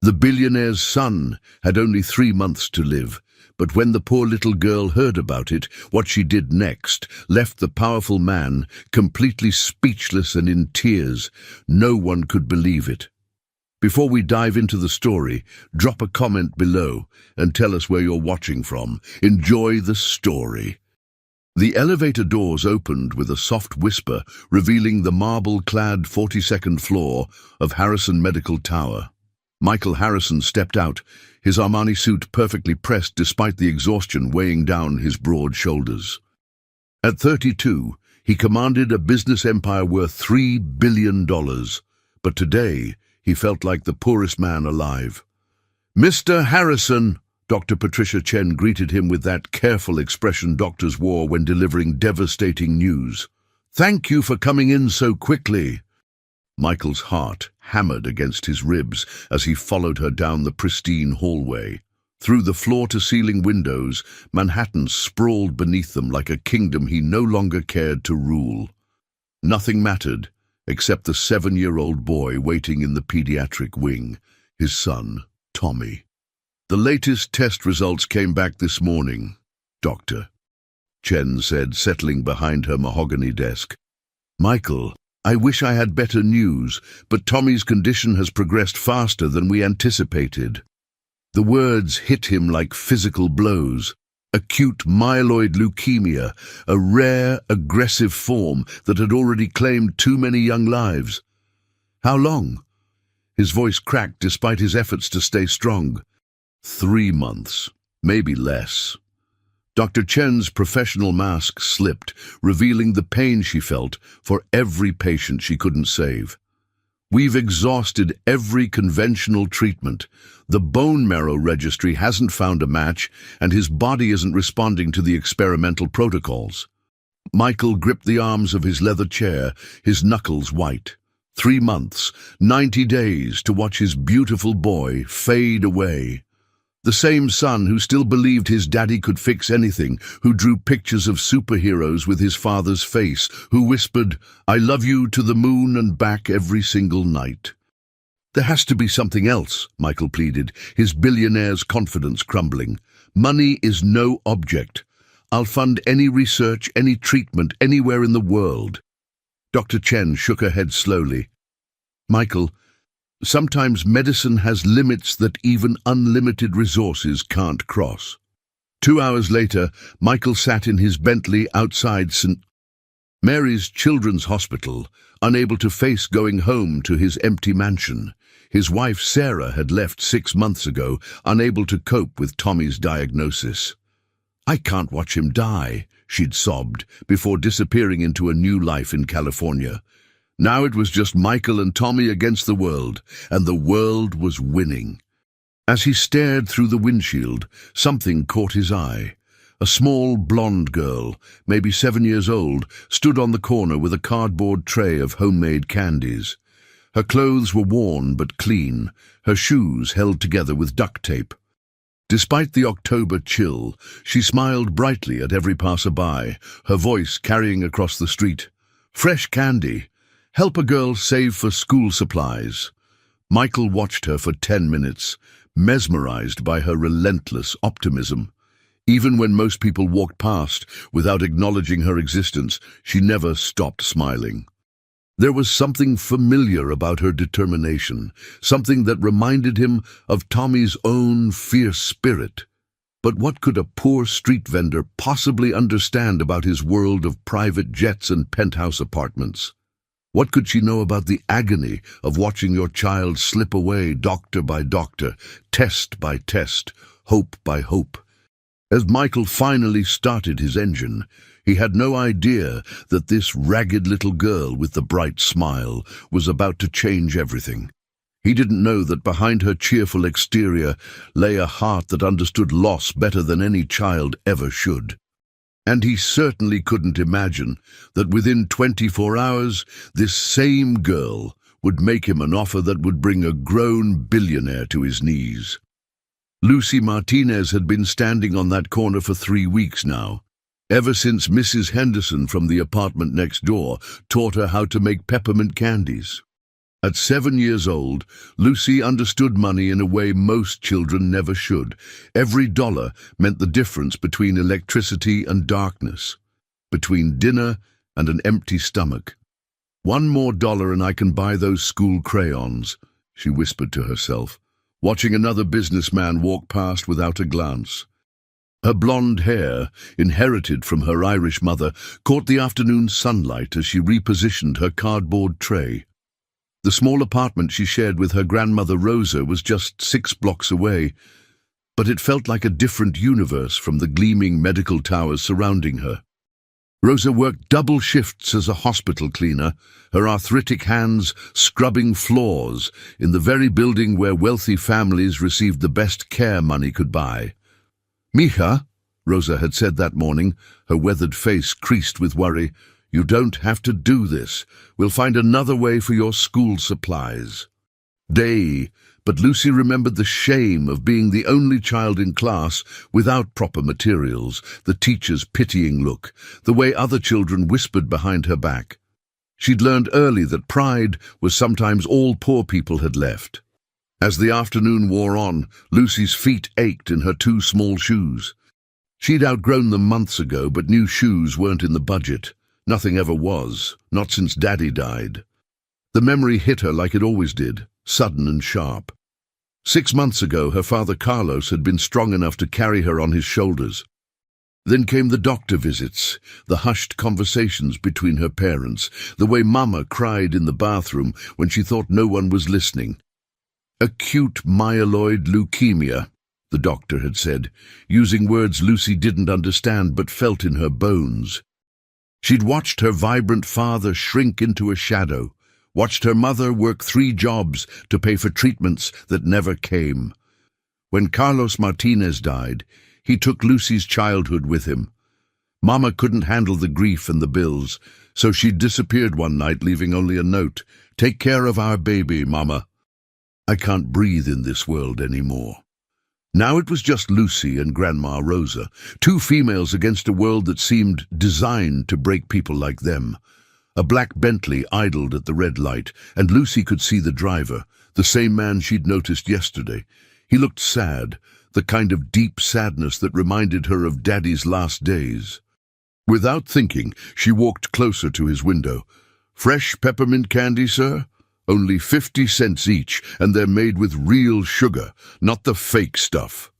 The billionaire's son had only 3 months to live, but when the poor little girl heard about it, what she did next left the powerful man completely speechless and in tears. No one could believe it. Before we dive into the story, drop a comment below and tell us where you're watching from. Enjoy the story. The elevator doors opened with a soft whisper, revealing the marble-clad 42nd floor of Harrison Medical Tower. Michael Harrison stepped out, his Armani suit perfectly pressed despite the exhaustion weighing down his broad shoulders. At 32, he commanded a business empire worth $3 billion, but today he felt like the poorest man alive. "Mr. Harrison," Dr. Patricia Chen greeted him with that careful expression doctors wore when delivering devastating news. "Thank you for coming in so quickly." Michael's heart hammered against his ribs as he followed her down the pristine hallway. Through the floor-to-ceiling windows, Manhattan sprawled beneath them like a kingdom he no longer cared to rule. Nothing mattered except the 7-year-old boy waiting in the pediatric wing, his son, Tommy. "The latest test results came back this morning, Doctor," Chen said, settling behind her mahogany desk. "Michael, I wish I had better news, but Tommy's condition has progressed faster than we anticipated." The words hit him like physical blows. Acute myeloid leukemia, a rare, aggressive form that had already claimed too many young lives. "How long?" His voice cracked despite his efforts to stay strong. 3 months, maybe less. Dr. Chen's professional mask slipped, revealing the pain she felt for every patient she couldn't save. "We've exhausted every conventional treatment. The bone marrow registry hasn't found a match, and his body isn't responding to the experimental protocols." Michael gripped the arms of his leather chair, his knuckles white. 3 months, 90 days to watch his beautiful boy fade away. The same son who still believed his daddy could fix anything, who drew pictures of superheroes with his father's face, who whispered, "I love you to the moon and back" every single night. "There has to be something else," Michael pleaded, his billionaire's confidence crumbling. "Money is no object. I'll fund any research, any treatment, anywhere in the world." Dr. Chen shook her head slowly. "Michael, sometimes medicine has limits that even unlimited resources can't cross." 2 hours later, Michael sat in his Bentley outside St. Mary's Children's Hospital, unable to face going home to his empty mansion. His wife Sarah had left 6 months ago, unable to cope with Tommy's diagnosis. "I can't watch him die," she'd sobbed, before disappearing into a new life in California. Now it was just Michael and Tommy against the world, and the world was winning. As he stared through the windshield, something caught his eye. A small blonde girl, maybe 7 years old, stood on the corner with a cardboard tray of homemade candies. Her clothes were worn but clean, her shoes held together with duct tape. Despite the October chill, she smiled brightly at every passerby, her voice carrying across the street. "Fresh candy. Help a girl save for school supplies." Michael watched her for 10 minutes, mesmerized by her relentless optimism. Even when most people walked past without acknowledging her existence, she never stopped smiling. There was something familiar about her determination, something that reminded him of Tommy's own fierce spirit. But what could a poor street vendor possibly understand about his world of private jets and penthouse apartments? What could she know about the agony of watching your child slip away doctor by doctor, test by test, hope by hope? As Michael finally started his engine, he had no idea that this ragged little girl with the bright smile was about to change everything. He didn't know that behind her cheerful exterior lay a heart that understood loss better than any child ever should. And he certainly couldn't imagine that within 24 hours, this same girl would make him an offer that would bring a grown billionaire to his knees. Lucy Martinez had been standing on that corner for 3 weeks now, ever since Mrs. Henderson from the apartment next door taught her how to make peppermint candies. At 7 years old, Lucy understood money in a way most children never should. Every dollar meant the difference between electricity and darkness, between dinner and an empty stomach. "One more dollar and I can buy those school crayons," she whispered to herself, watching another businessman walk past without a glance. Her blonde hair, inherited from her Irish mother, caught the afternoon sunlight as she repositioned her cardboard tray. The small apartment she shared with her grandmother Rosa was just 6 blocks away, but it felt like a different universe from the gleaming medical towers surrounding her. Rosa worked double shifts as a hospital cleaner, her arthritic hands scrubbing floors in the very building where wealthy families received the best care money could buy. "Mija," Rosa had said that morning, her weathered face creased with worry, "you don't have to do this. We'll find another way for your school supplies." But Lucy remembered the shame of being the only child in class without proper materials, the teacher's pitying look, the way other children whispered behind her back. She'd learned early that pride was sometimes all poor people had left. As the afternoon wore on, Lucy's feet ached in her 2 small shoes. She'd outgrown them months ago, but new shoes weren't in the budget. Nothing ever was, not since Daddy died. The memory hit her like it always did, sudden and sharp. 6 months ago, her father Carlos had been strong enough to carry her on his shoulders. Then came the doctor visits, the hushed conversations between her parents, the way Mama cried in the bathroom when she thought no one was listening. "Acute myeloid leukemia," the doctor had said, using words Lucy didn't understand but felt in her bones. She'd watched her vibrant father shrink into a shadow, watched her mother work 3 jobs to pay for treatments that never came. When Carlos Martinez died, he took Lucy's childhood with him. Mama couldn't handle the grief and the bills, so she disappeared one night, leaving only a note. "Take care of our baby, Mama. I can't breathe in this world anymore." Now it was just Lucy and Grandma Rosa, 2 females against a world that seemed designed to break people like them. A black Bentley idled at the red light, and Lucy could see the driver, the same man she'd noticed yesterday. He looked sad, the kind of deep sadness that reminded her of Daddy's last days. Without thinking, she walked closer to his window. "Fresh peppermint candy, sir? Only 50 cents each, and they're made with real sugar, not the fake stuff."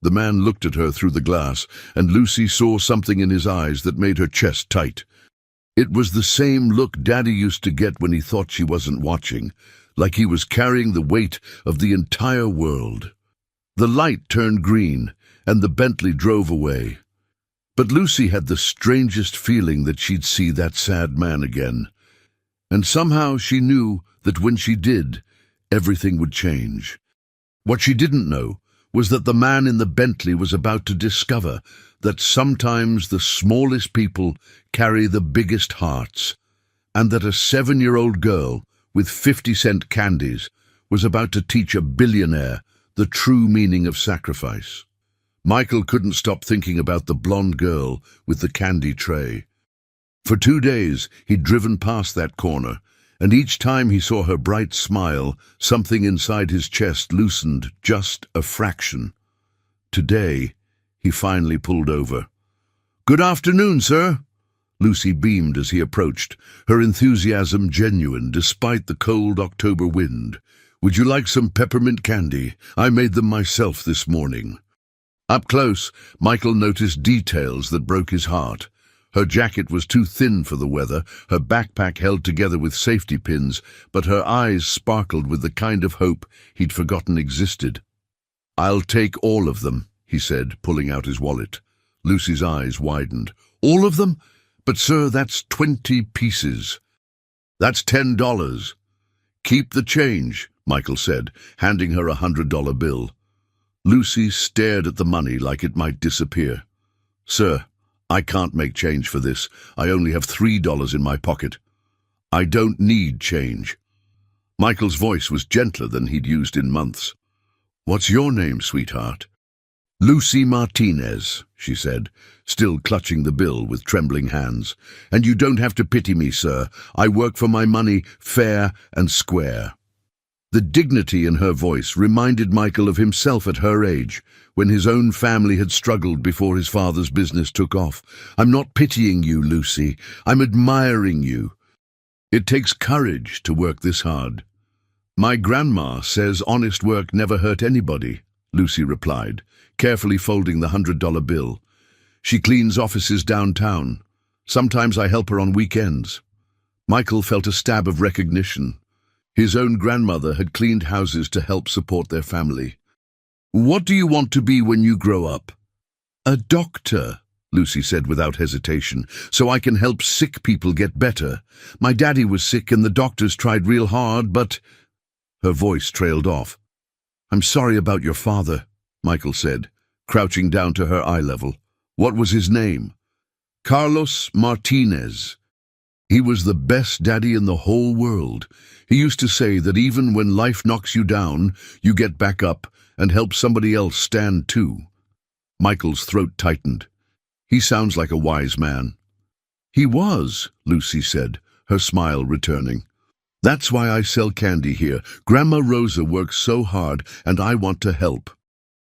The man looked at her through the glass, and Lucy saw something in his eyes that made her chest tight. It was the same look Daddy used to get when he thought she wasn't watching, like he was carrying the weight of the entire world. The light turned green, and the Bentley drove away. But Lucy had the strangest feeling that she'd see that sad man again. And somehow she knew that when she did, everything would change. What she didn't know was that the man in the Bentley was about to discover that sometimes the smallest people carry the biggest hearts, and that a 7-year-old girl with 50-cent candies was about to teach a billionaire the true meaning of sacrifice. Michael couldn't stop thinking about the blonde girl with the candy tray. For 2 days he'd driven past that corner, and each time he saw her bright smile, something inside his chest loosened just a fraction. Today, he finally pulled over. "Good afternoon, sir." Lucy beamed as he approached, her enthusiasm genuine despite the cold October wind. "Would you like some peppermint candy? I made them myself this morning." Up close, Michael noticed details that broke his heart. Her jacket was too thin for the weather, her backpack held together with safety pins, but her eyes sparkled with the kind of hope he'd forgotten existed. "I'll take all of them," he said, pulling out his wallet. Lucy's eyes widened. "All of them? But, sir, that's 20 pieces. That's $10. "Keep the change," Michael said, handing her a $100 bill. Lucy stared at the money like it might disappear. "Sir, I can't make change for this. I only have $3 in my pocket." "I don't need change." Michael's voice was gentler than he'd used in months. "What's your name, sweetheart?" Lucy Martinez, she said, still clutching the bill with trembling hands. And you don't have to pity me, sir. I work for my money, fair and square. The dignity in her voice reminded Michael of himself at her age, when his own family had struggled before his father's business took off. I'm not pitying you, Lucy. I'm admiring you. It takes courage to work this hard. My grandma says honest work never hurt anybody, Lucy replied, carefully folding the $100 bill. She cleans offices downtown. Sometimes I help her on weekends. Michael felt a stab of recognition. His own grandmother had cleaned houses to help support their family. What do you want to be when you grow up? A doctor, Lucy said without hesitation, so I can help sick people get better. My daddy was sick and the doctors tried real hard, but... Her voice trailed off. I'm sorry about your father, Michael said, crouching down to her eye level. What was his name? Carlos Martinez. He was the best daddy in the whole world. He used to say that even when life knocks you down, you get back up and help somebody else stand too. Michael's throat tightened. He sounds like a wise man. He was, Lucy said, her smile returning. That's why I sell candy here. Grandma Rosa works so hard and I want to help.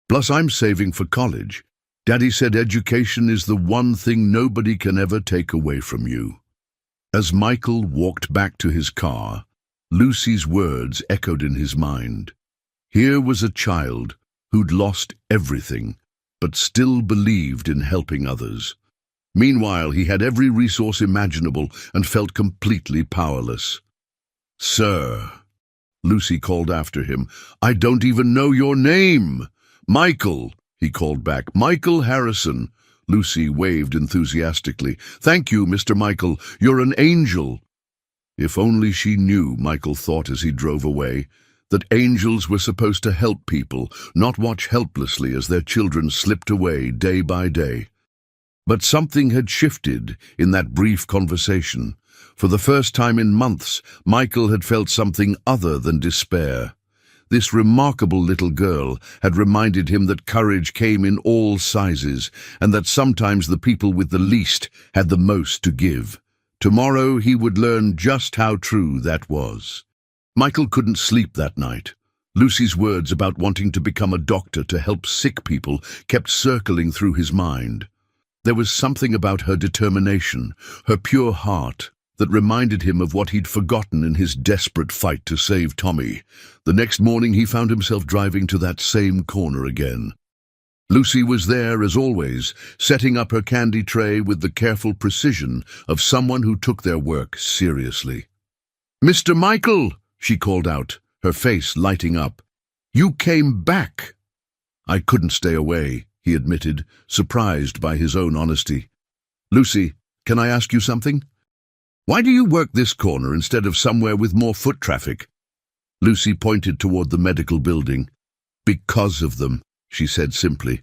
Plus I'm saving for college. Daddy said education is the one thing nobody can ever take away from you. As Michael walked back to his car, Lucy's words echoed in his mind. Here was a child who'd lost everything, but still believed in helping others. Meanwhile, he had every resource imaginable and felt completely powerless. Sir, Lucy called after him, I don't even know your name. Michael, he called back. Michael Harrison. Lucy waved enthusiastically. Thank you, Mr. Michael. You're an angel. If only she knew, Michael thought as he drove away, that angels were supposed to help people, not watch helplessly as their children slipped away day by day. But something had shifted in that brief conversation. For the first time in months, Michael had felt something other than despair. This remarkable little girl had reminded him that courage came in all sizes, and that sometimes the people with the least had the most to give. Tomorrow he would learn just how true that was. Michael couldn't sleep that night. Lucy's words about wanting to become a doctor to help sick people kept circling through his mind. There was something about her determination, her pure heart, that reminded him of what he'd forgotten in his desperate fight to save Tommy. The next morning he found himself driving to that same corner again. Lucy was there, as always, setting up her candy tray with the careful precision of someone who took their work seriously. "Mr. Michael," she called out, her face lighting up. "You came back." "I couldn't stay away," he admitted, surprised by his own honesty. "Lucy, can I ask you something? Why do you work this corner instead of somewhere with more foot traffic?" Lucy pointed toward the medical building. "Because of them," she said simply.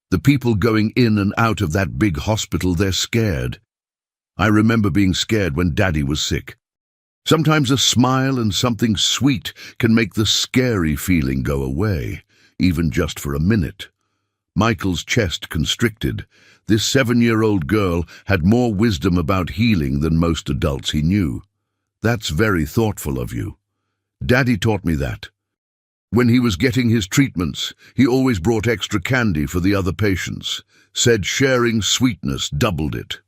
"The people going in and out of that big hospital, they're scared. I remember being scared when Daddy was sick. Sometimes a smile and something sweet can make the scary feeling go away, even just for a minute." Michael's chest constricted. This 7-year-old girl had more wisdom about healing than most adults he knew. "That's very thoughtful of you. Daddy taught me that. When he was getting his treatments, he always brought extra candy for the other patients, said sharing sweetness doubled it."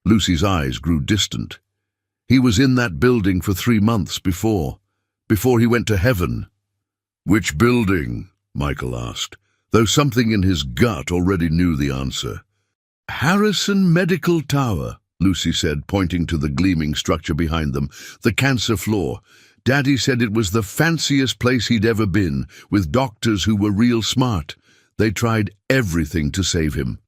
Lucy's eyes grew distant. "He was in that building for 3 months before he went to heaven." "Which building?" Michael asked, though something in his gut already knew the answer. "Harrison Medical Tower," Lucy said, pointing to the gleaming structure behind them. "The cancer floor. Daddy said it was the fanciest place he'd ever been, with doctors who were real smart. They tried everything to save him."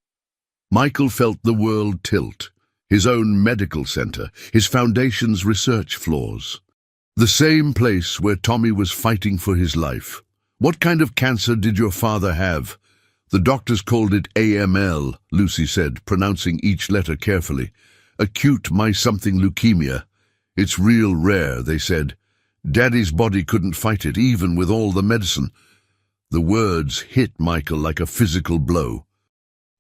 Michael felt the world tilt. His own medical center, his foundation's research floors. The same place where Tommy was fighting for his life. "What kind of cancer did your father have?" "The doctors called it AML, Lucy said, pronouncing each letter carefully. "Acute my-something leukemia. It's real rare," they said. "Daddy's body couldn't fight it, even with all the medicine." The words hit Michael like a physical blow.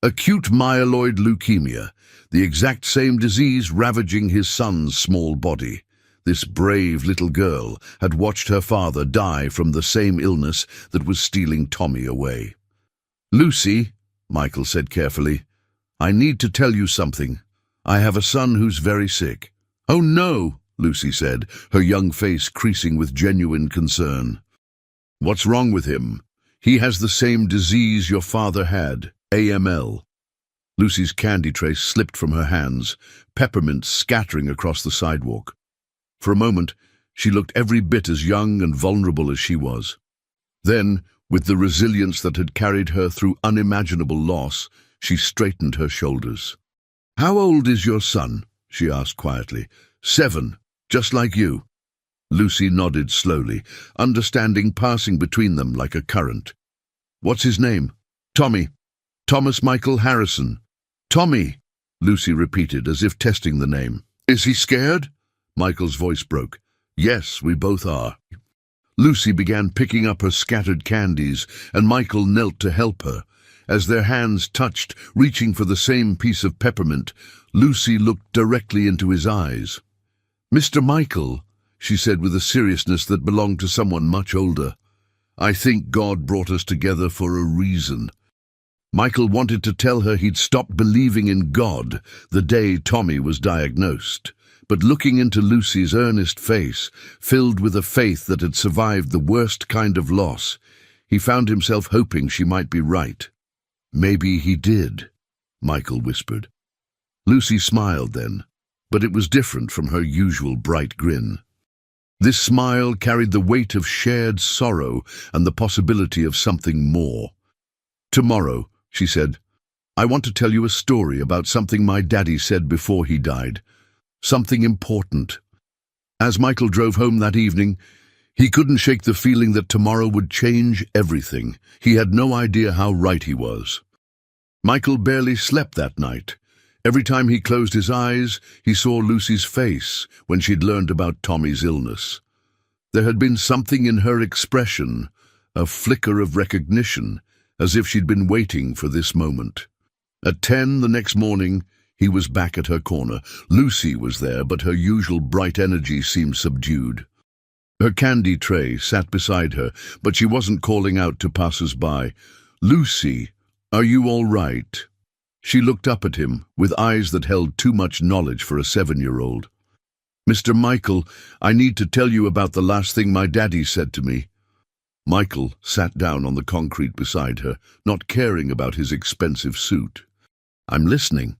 Acute myeloid leukemia, the exact same disease ravaging his son's small body. This brave little girl had watched her father die from the same illness that was stealing Tommy away. "Lucy," Michael said carefully, "I need to tell you something. I have a son who's very sick." "Oh no," Lucy said, her young face creasing with genuine concern. "What's wrong with him? He has the same disease your father had, AML. Lucy's candy tray slipped from her hands, peppermints scattering across the sidewalk. For a moment, she looked every bit as young and vulnerable as she was. Then, with the resilience that had carried her through unimaginable loss, she straightened her shoulders. "How old is your son?" she asked quietly. "7, just like you." Lucy nodded slowly, understanding passing between them like a current. "What's his name?" "Tommy. Thomas Michael Harrison." "Tommy," Lucy repeated, as if testing the name. "Is he scared?" Michael's voice broke. "Yes, we both are." Lucy began picking up her scattered candies, and Michael knelt to help her. As their hands touched, reaching for the same piece of peppermint, Lucy looked directly into his eyes. "Mr. Michael," she said with a seriousness that belonged to someone much older, "I think God brought us together for a reason." Michael wanted to tell her he'd stopped believing in God the day Tommy was diagnosed, but looking into Lucy's earnest face, filled with a faith that had survived the worst kind of loss, he found himself hoping she might be right. "Maybe he did," Michael whispered. Lucy smiled then, but it was different from her usual bright grin. This smile carried the weight of shared sorrow and the possibility of something more. "Tomorrow," she said, "I want to tell you a story about something my daddy said before he died. Something important." As Michael drove home that evening, he couldn't shake the feeling that tomorrow would change everything. He had no idea how right he was. Michael barely slept that night. Every time he closed his eyes, he saw Lucy's face when she'd learned about Tommy's illness. There had been something in her expression, a flicker of recognition, as if she'd been waiting for this moment. At 10 the next morning, he was back at her corner. Lucy was there, but her usual bright energy seemed subdued. Her candy tray sat beside her, but she wasn't calling out to passers-by. "Lucy, are you all right?" She looked up at him, with eyes that held too much knowledge for a 7-year-old. "Mr. Michael, I need to tell you about the last thing my daddy said to me." Michael sat down on the concrete beside her, not caring about his expensive suit. "I'm listening."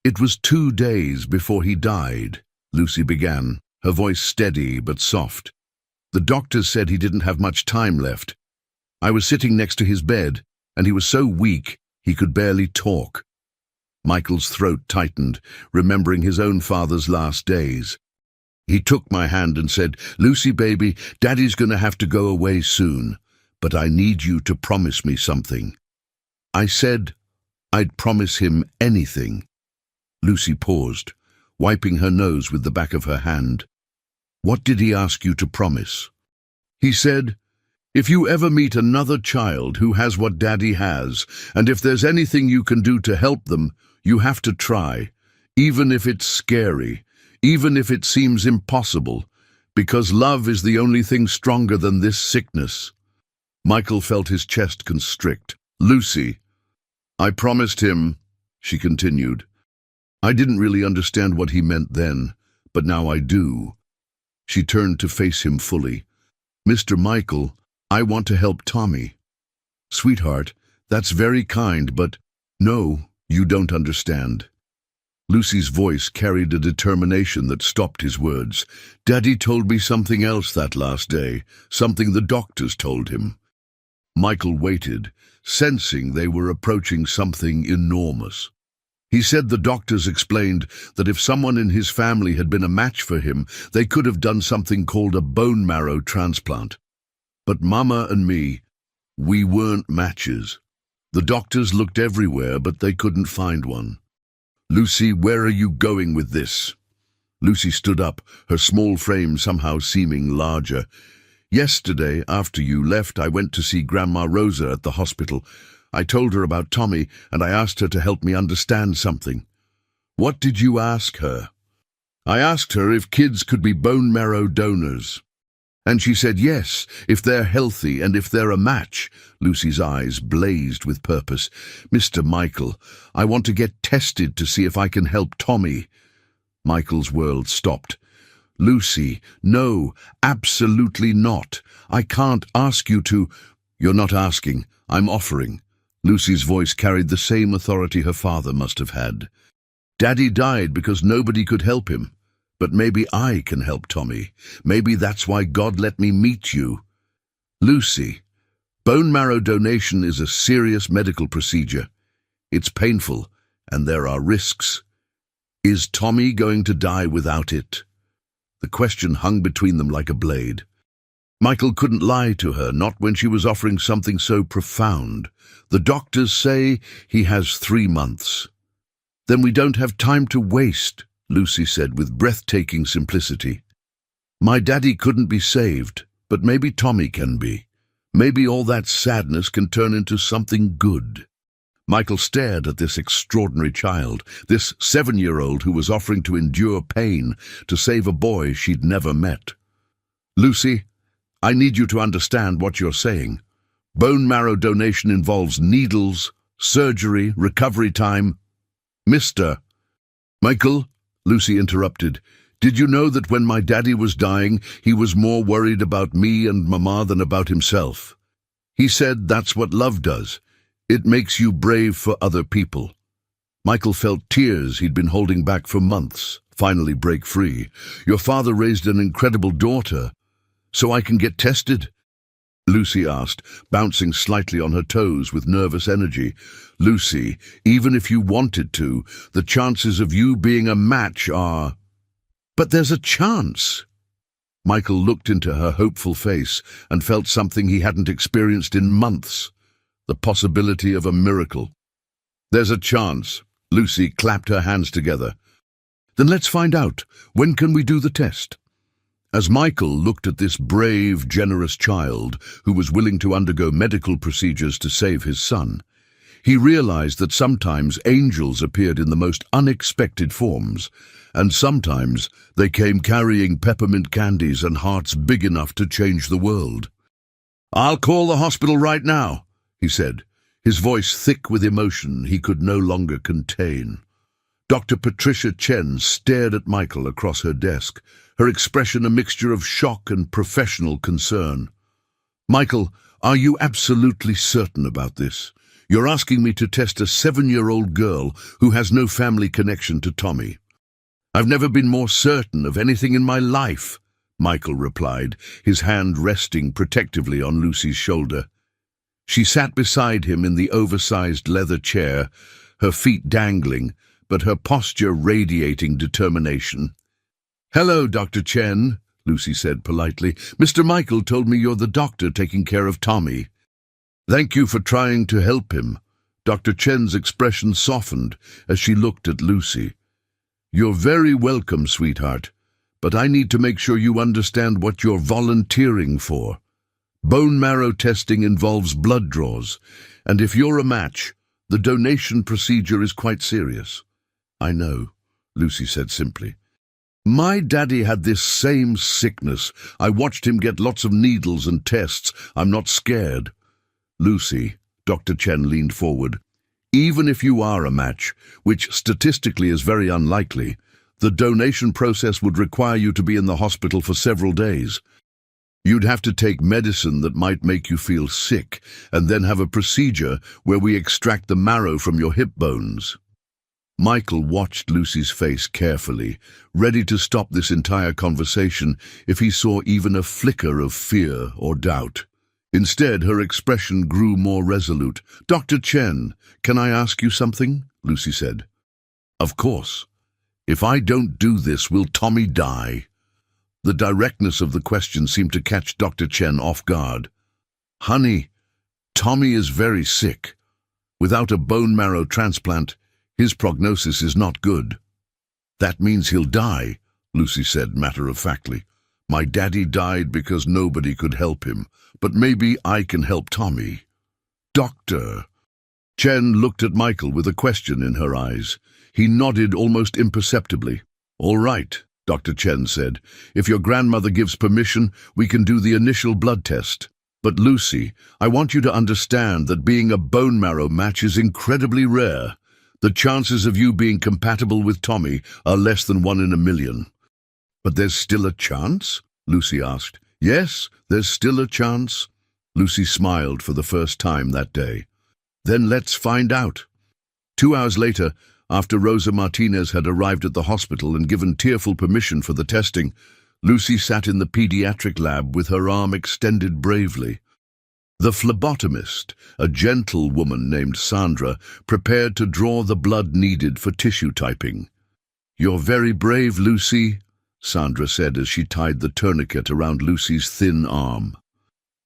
"It was 2 days before he died," Lucy began, her voice steady but soft. "The doctors said he didn't have much time left. I was sitting next to his bed, and he was so weak he could barely talk." Michael's throat tightened, remembering his own father's last days. He took my hand and said, "Lucy, baby, Daddy's going to have to go away soon, but I need you to promise me something." I said I'd promise him anything. Lucy paused, wiping her nose with the back of her hand. "What did he ask you to promise?" "He said, if you ever meet another child who has what Daddy has, and if there's anything you can do to help them, you have to try, even if it's scary, even if it seems impossible, because love is the only thing stronger than this sickness." Michael felt his chest constrict. "Lucy, I promised him," she continued. "I didn't really understand what he meant then, but now I do." She turned to face him fully. "Mr. Michael, I want to help Tommy." "Sweetheart, that's very kind, but no, you don't understand." Lucy's voice carried a determination that stopped his words. "Daddy told me something else that last day, something the doctors told him." Michael waited, sensing they were approaching something enormous. He said the doctors explained that if someone in his family had been a match for him, they could have done something called a bone marrow transplant. But Mama and me, we weren't matches. The doctors looked everywhere, but they couldn't find one. "Lucy, where are you going with this?" Lucy stood up, her small frame somehow seeming larger. Yesterday, after you left, I went to see Grandma Rosa at the hospital. I told her about Tommy, and I asked her to help me understand something. What did you ask her? I asked her if kids could be bone marrow donors. And she said yes, if they're healthy and if they're a match. Lucy's eyes blazed with purpose. Mr. Michael, I want to get tested to see if I can help Tommy. Michael's world stopped. Lucy, no, absolutely not. I can't ask you to. You're not asking, I'm offering. Lucy's voice carried the same authority her father must have had. Daddy died because nobody could help him. But maybe I can help Tommy. Maybe that's why God let me meet you. Lucy, bone marrow donation is a serious medical procedure. It's painful, and there are risks. Is Tommy going to die without it? The question hung between them like a blade. Michael couldn't lie to her, not when she was offering something so profound. The doctors say he has 3 months. Then we don't have time to waste, Lucy said with breathtaking simplicity. My daddy couldn't be saved, but maybe Tommy can be. Maybe all that sadness can turn into something good. Michael stared at this extraordinary child, this 7-year-old who was offering to endure pain to save a boy she'd never met. Lucy, I need you to understand what you're saying. Bone marrow donation involves needles, surgery, recovery time. Mr. Michael, Lucy interrupted, did you know that when my daddy was dying, he was more worried about me and Mama than about himself? He said that's what love does. It makes you brave for other people. Michael felt tears he'd been holding back for months finally break free. Your father raised an incredible daughter. So I can get tested? Lucy asked, bouncing slightly on her toes with nervous energy. Lucy, even if you wanted to, the chances of you being a match are... But there's a chance. Michael looked into her hopeful face and felt something he hadn't experienced in months. The possibility of a miracle. There's a chance. Lucy clapped her hands together. Then let's find out. When can we do the test? As Michael looked at this brave, generous child who was willing to undergo medical procedures to save his son, he realized that sometimes angels appeared in the most unexpected forms, and sometimes they came carrying peppermint candies and hearts big enough to change the world. I'll call the hospital right now, he said, his voice thick with emotion he could no longer contain. Dr. Patricia Chen stared at Michael across her desk, her expression a mixture of shock and professional concern. Michael, are you absolutely certain about this? You're asking me to test a 7-year-old girl who has no family connection to Tommy. I've never been more certain of anything in my life, Michael replied, his hand resting protectively on Lucy's shoulder. She sat beside him in the oversized leather chair, her feet dangling, but her posture radiating determination. Hello, Dr. Chen, Lucy said politely. Mr. Michael told me you're the doctor taking care of Tommy. Thank you for trying to help him. Dr. Chen's expression softened as she looked at Lucy. You're very welcome, sweetheart, but I need to make sure you understand what you're volunteering for. Bone marrow testing involves blood draws, and if you're a match, the donation procedure is quite serious. I know, Lucy said simply. My daddy had this same sickness. I watched him get lots of needles and tests. I'm not scared. Lucy, Dr. Chen leaned forward. Even if you are a match, which statistically is very unlikely, the donation process would require you to be in the hospital for several days. You'd have to take medicine that might make you feel sick, and then have a procedure where we extract the marrow from your hip bones. Michael watched Lucy's face carefully, ready to stop this entire conversation if he saw even a flicker of fear or doubt. Instead, her expression grew more resolute. Dr. Chen, can I ask you something? Lucy said. Of course. If I don't do this, will Tommy die? The directness of the question seemed to catch Dr. Chen off guard. Honey, Tommy is very sick. Without a bone marrow transplant, his prognosis is not good. That means he'll die, Lucy said matter-of-factly. My daddy died because nobody could help him, but maybe I can help Tommy. Doctor. Chen looked at Michael with a question in her eyes. He nodded almost imperceptibly. All right, Dr. Chen said. If your grandmother gives permission, we can do the initial blood test. But Lucy, I want you to understand that being a bone marrow match is incredibly rare. The chances of you being compatible with Tommy are less than 1 in a million. But there's still a chance? Lucy asked. Yes, there's still a chance. Lucy smiled for the first time that day. Then let's find out. 2 hours later, after Rosa Martinez had arrived at the hospital and given tearful permission for the testing, Lucy sat in the pediatric lab with her arm extended bravely. The phlebotomist, a gentle woman named Sandra, prepared to draw the blood needed for tissue typing. "You're very brave, Lucy," Sandra said as she tied the tourniquet around Lucy's thin arm.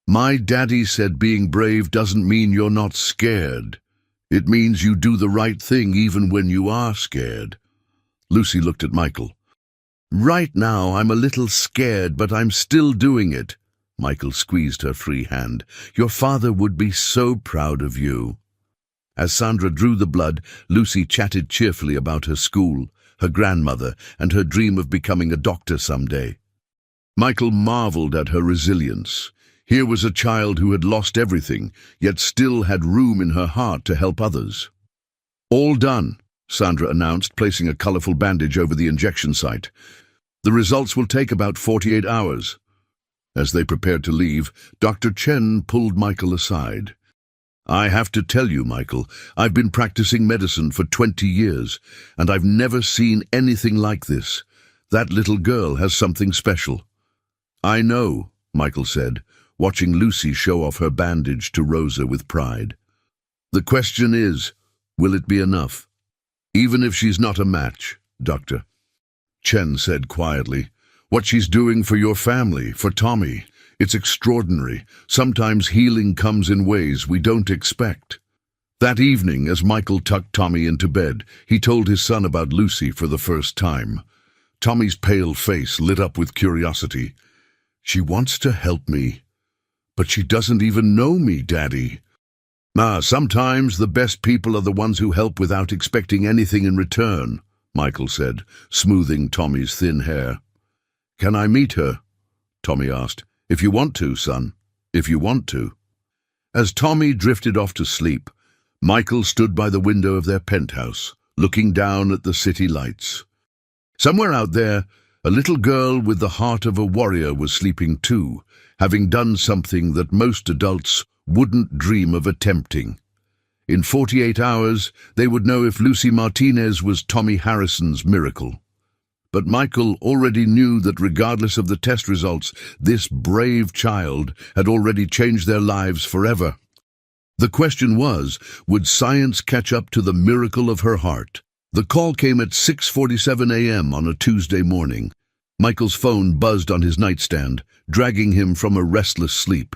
"My daddy said being brave doesn't mean you're not scared. It means you do the right thing even when you are scared." Lucy looked at Michael. "Right now I'm a little scared, but I'm still doing it." Michael squeezed her free hand. "Your father would be so proud of you." As Sandra drew the blood, Lucy chatted cheerfully about her school, her grandmother, and her dream of becoming a doctor someday. Michael marveled at her resilience. Here was a child who had lost everything, yet still had room in her heart to help others. "All done," Sandra announced, placing a colorful bandage over the injection site. "The results will take about 48 hours. As they prepared to leave, Dr. Chen pulled Michael aside. "I have to tell you, Michael, I've been practicing medicine for 20 years, and I've never seen anything like this. That little girl has something special." "I know," Michael said, watching Lucy show off her bandage to Rosa with pride. "The question is, will it be enough? Even if she's not a match, Doctor." Chen said quietly, "What she's doing for your family, for Tommy, it's extraordinary. Sometimes healing comes in ways we don't expect." That evening, as Michael tucked Tommy into bed, he told his son about Lucy for the first time. Tommy's pale face lit up with curiosity. "She wants to help me, but she doesn't even know me, Daddy." Sometimes the best people are the ones who help without expecting anything in return," Michael said, smoothing Tommy's thin hair. "Can I meet her?" Tommy asked. "If you want to, son. If you want to." As Tommy drifted off to sleep, Michael stood by the window of their penthouse, looking down at the city lights. Somewhere out there, a little girl with the heart of a warrior was sleeping too, having done something that most adults wouldn't dream of attempting. In 48 hours, they would know if Lucy Martinez was Tommy Harrison's miracle. But Michael already knew that regardless of the test results, this brave child had already changed their lives forever. The question was, would science catch up to the miracle of her heart? The call came at 6:47 a.m. on a Tuesday morning. Michael's phone buzzed on his nightstand, dragging him from a restless sleep.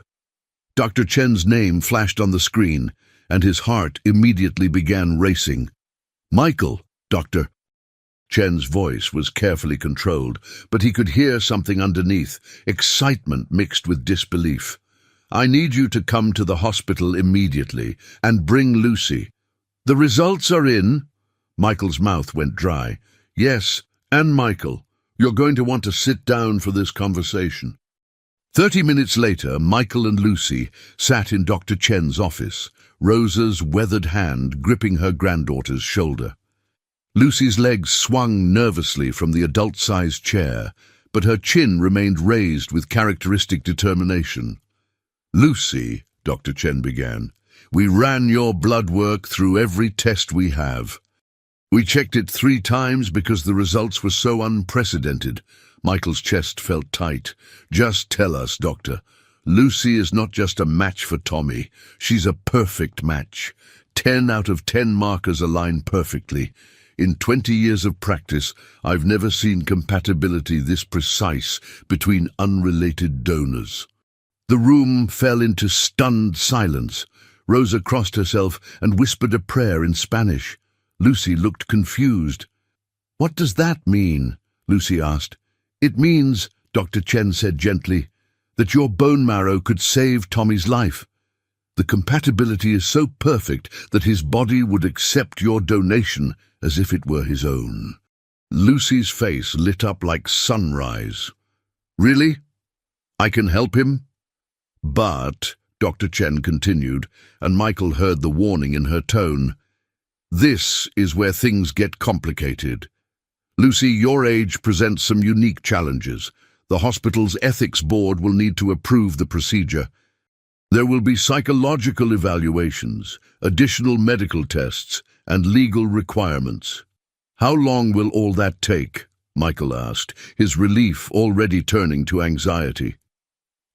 Dr. Chen's name flashed on the screen, and his heart immediately began racing. "Michael, Doctor." Chen's voice was carefully controlled, but he could hear something underneath, excitement mixed with disbelief. "I need you to come to the hospital immediately and bring Lucy." "The results are in." Michael's mouth went dry. "Yes, and Michael, you're going to want to sit down for this conversation." 30 minutes later, Michael and Lucy sat in Dr. Chen's office, Rosa's weathered hand gripping her granddaughter's shoulder. Lucy's legs swung nervously from the adult-sized chair, but her chin remained raised with characteristic determination. "Lucy," Dr. Chen began, "we ran your blood work through every test we have. We checked it 3 times because the results were so unprecedented." Michael's chest felt tight. "Just tell us, Doctor. Lucy is not just a match for Tommy. She's a perfect match. 10 out of 10 markers align perfectly. In 20 years of practice, I've never seen compatibility this precise between unrelated donors." The room fell into stunned silence. Rosa crossed herself and whispered a prayer in Spanish. Lucy looked confused. "What does that mean?" Lucy asked. "It means," Dr. Chen said gently, that your bone marrow could save Tommy's life. The compatibility is so perfect that his body would accept your donation as if it were his own. Lucy's face lit up like sunrise. Really? I can help him? But, Dr. Chen continued, and Michael heard the warning in her tone, this is where things get complicated. Lucy, your age presents some unique challenges. The hospital's ethics board will need to approve the procedure. There will be psychological evaluations, additional medical tests, and legal requirements. How long will all that take? Michael asked, his relief already turning to anxiety.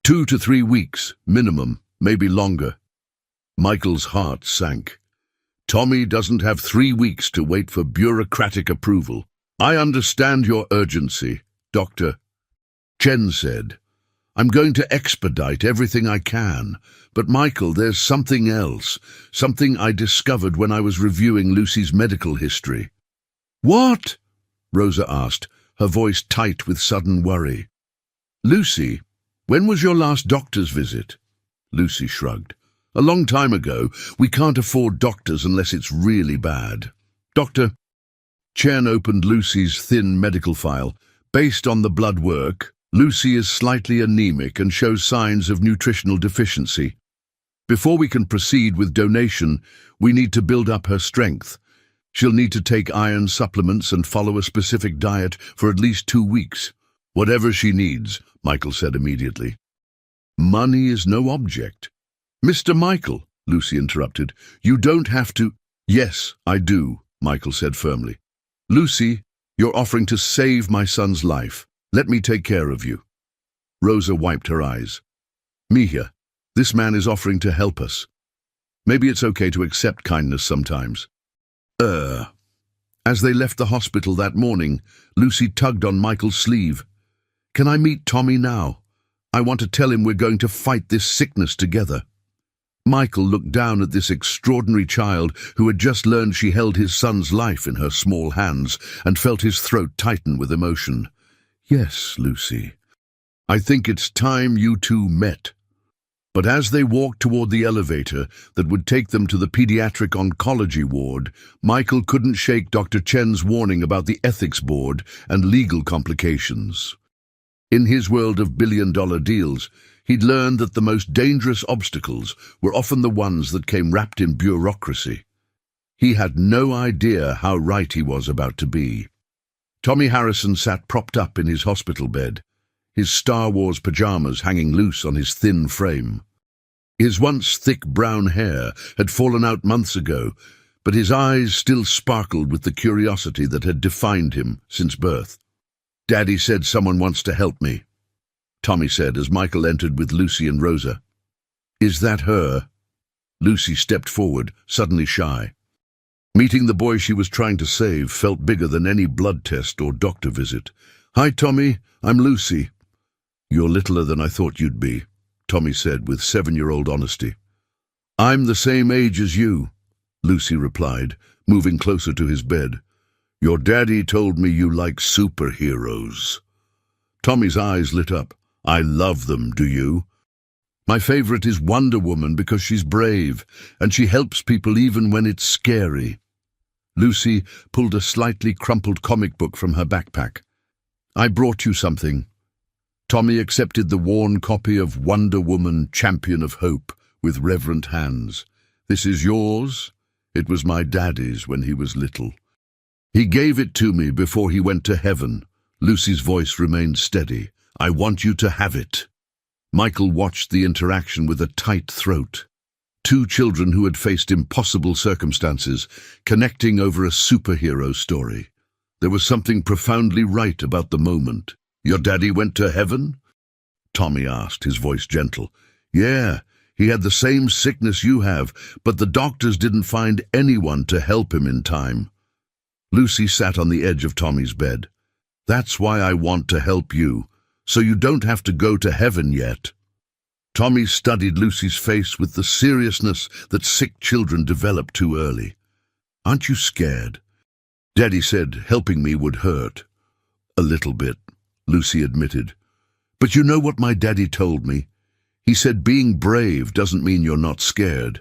2 to 3 weeks, minimum, maybe longer. Michael's heart sank. Tommy doesn't have 3 weeks to wait for bureaucratic approval. I understand your urgency, Doctor. Chen said, I'm going to expedite everything I can. But Michael, there's something else, something I discovered when I was reviewing Lucy's medical history. What? Rosa asked, her voice tight with sudden worry. Lucy, when was your last doctor's visit? Lucy shrugged. A long time ago. We can't afford doctors unless it's really bad. Doctor. Chen opened Lucy's thin medical file. Based on the blood work, Lucy is slightly anemic and shows signs of nutritional deficiency. Before we can proceed with donation, we need to build up her strength. She'll need to take iron supplements and follow a specific diet for at least 2 weeks. Whatever she needs, Michael said immediately. Money is no object. Mr. Michael, Lucy interrupted, you don't have to. Yes, I do, Michael said firmly. Lucy, you're offering to save my son's life. Let me take care of you. Rosa wiped her eyes. Mihia, this man is offering to help us. Maybe it's okay to accept kindness sometimes. As they left the hospital that morning, Lucy tugged on Michael's sleeve. Can I meet Tommy now? I want to tell him we're going to fight this sickness together. Michael looked down at this extraordinary child who had just learned she held his son's life in her small hands and felt his throat tighten with emotion. Yes, Lucy. I think it's time you two met. But as they walked toward the elevator that would take them to the pediatric oncology ward, Michael couldn't shake Dr. Chen's warning about the ethics board and legal complications. In his world of billion-dollar deals, he'd learned that the most dangerous obstacles were often the ones that came wrapped in bureaucracy. He had no idea how right he was about to be. Tommy Harrison sat propped up in his hospital bed, his Star Wars pajamas hanging loose on his thin frame. His once thick brown hair had fallen out months ago, but his eyes still sparkled with the curiosity that had defined him since birth. Daddy said someone wants to help me, Tommy said as Michael entered with Lucy and Rosa. Is that her? Lucy stepped forward, suddenly shy. Meeting the boy she was trying to save felt bigger than any blood test or doctor visit. Hi, Tommy, I'm Lucy. You're littler than I thought you'd be, Tommy said with 7-year-old honesty. I'm the same age as you, Lucy replied, moving closer to his bed. Your daddy told me you like superheroes. Tommy's eyes lit up. I love them, do you? My favorite is Wonder Woman because she's brave, and she helps people even when it's scary. Lucy pulled a slightly crumpled comic book from her backpack. I brought you something. Tommy accepted the worn copy of Wonder Woman, Champion of Hope, with reverent hands. This is yours? It was my daddy's when he was little. He gave it to me before he went to heaven. Lucy's voice remained steady. I want you to have it. Michael watched the interaction with a tight throat. 2 children who had faced impossible circumstances, connecting over a superhero story. There was something profoundly right about the moment. Your daddy went to heaven? Tommy asked, his voice gentle. Yeah, he had the same sickness you have, but the doctors didn't find anyone to help him in time. Lucy sat on the edge of Tommy's bed. That's why I want to help you, so you don't have to go to heaven yet. Tommy studied Lucy's face with the seriousness that sick children develop too early. Aren't you scared? Daddy said helping me would hurt. A little bit, Lucy admitted. But you know what my daddy told me? He said being brave doesn't mean you're not scared.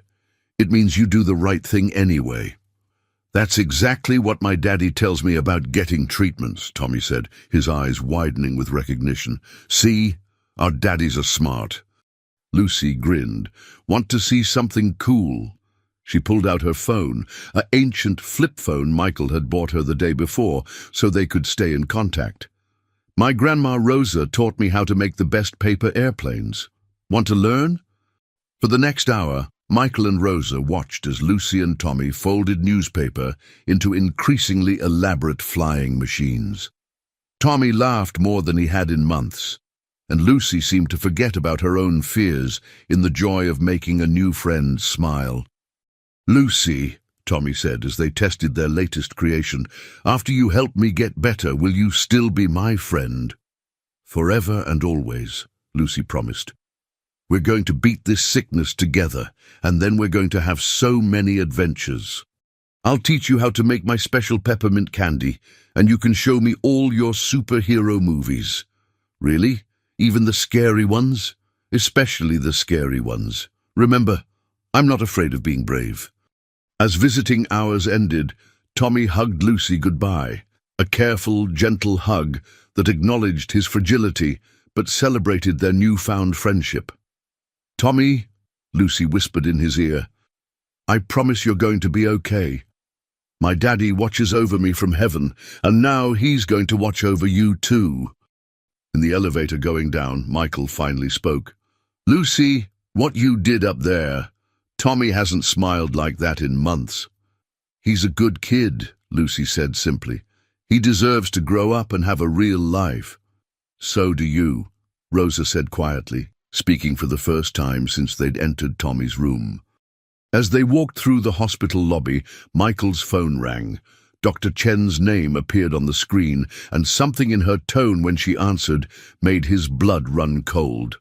It means you do the right thing anyway. That's exactly what my daddy tells me about getting treatments, Tommy said, his eyes widening with recognition. See, our daddies are smart. Lucy grinned. Want to see something cool? She pulled out her phone, an ancient flip phone Michael had bought her the day before so they could stay in contact. My grandma Rosa taught me how to make the best paper airplanes. Want to learn? For the next hour, Michael and Rosa watched as Lucy and Tommy folded newspaper into increasingly elaborate flying machines. Tommy laughed more than he had in months, and Lucy seemed to forget about her own fears in the joy of making a new friend smile. Lucy, Tommy said as they tested their latest creation, after you help me get better, will you still be my friend? Forever and always, Lucy promised. We're going to beat this sickness together, and then we're going to have so many adventures. I'll teach you how to make my special peppermint candy, and you can show me all your superhero movies. Really? Even the scary ones? Especially the scary ones. Remember, I'm not afraid of being brave. As visiting hours ended, Tommy hugged Lucy goodbye, a careful, gentle hug that acknowledged his fragility but celebrated their newfound friendship. Tommy, Lucy whispered in his ear, I promise you're going to be okay. My daddy watches over me from heaven, and now he's going to watch over you too. In the elevator going down, Michael finally spoke. Lucy, what you did up there, Tommy hasn't smiled like that in months. He's a good kid, Lucy said simply. He deserves to grow up and have a real life. So do you, Rosa said quietly, speaking for the first time since they'd entered Tommy's room. As they walked through the hospital lobby, Michael's phone rang. Dr. Chen's name appeared on the screen, and something in her tone when she answered made his blood run cold.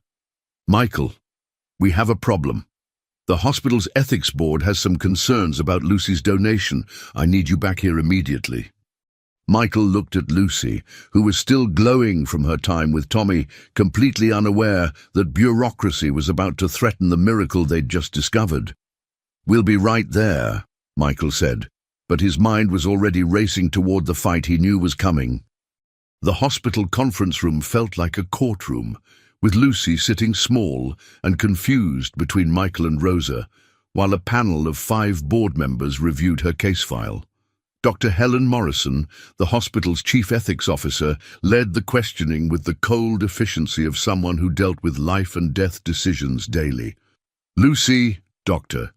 Michael, we have a problem. The hospital's ethics board has some concerns about Lucy's donation. I need you back here immediately. Michael looked at Lucy, who was still glowing from her time with Tommy, completely unaware that bureaucracy was about to threaten the miracle they'd just discovered. We'll be right there, Michael said, but his mind was already racing toward the fight he knew was coming. The hospital conference room felt like a courtroom, with Lucy sitting small and confused between Michael and Rosa, while a panel of 5 board members reviewed her case file. Dr. Helen Morrison, the hospital's chief ethics officer, led the questioning with the cold efficiency of someone who dealt with life and death decisions daily. Lucy, Doctor,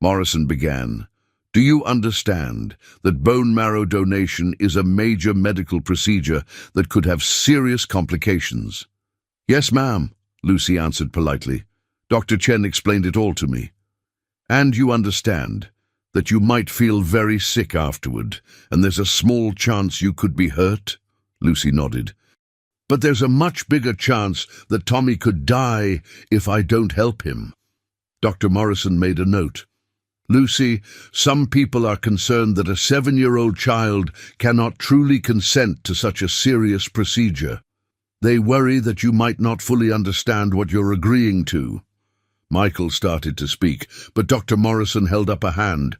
Morrison began, do you understand that bone marrow donation is a major medical procedure that could have serious complications? Yes, ma'am, Lucy answered politely. Dr. Chen explained it all to me. And you understand that you might feel very sick afterward, and there's a small chance you could be hurt? Lucy nodded. But there's a much bigger chance that Tommy could die if I don't help him. Dr. Morrison made a note. Lucy, some people are concerned that a 7-year-old child cannot truly consent to such a serious procedure. They worry that you might not fully understand what you're agreeing to. Michael started to speak, but Dr. Morrison held up a hand.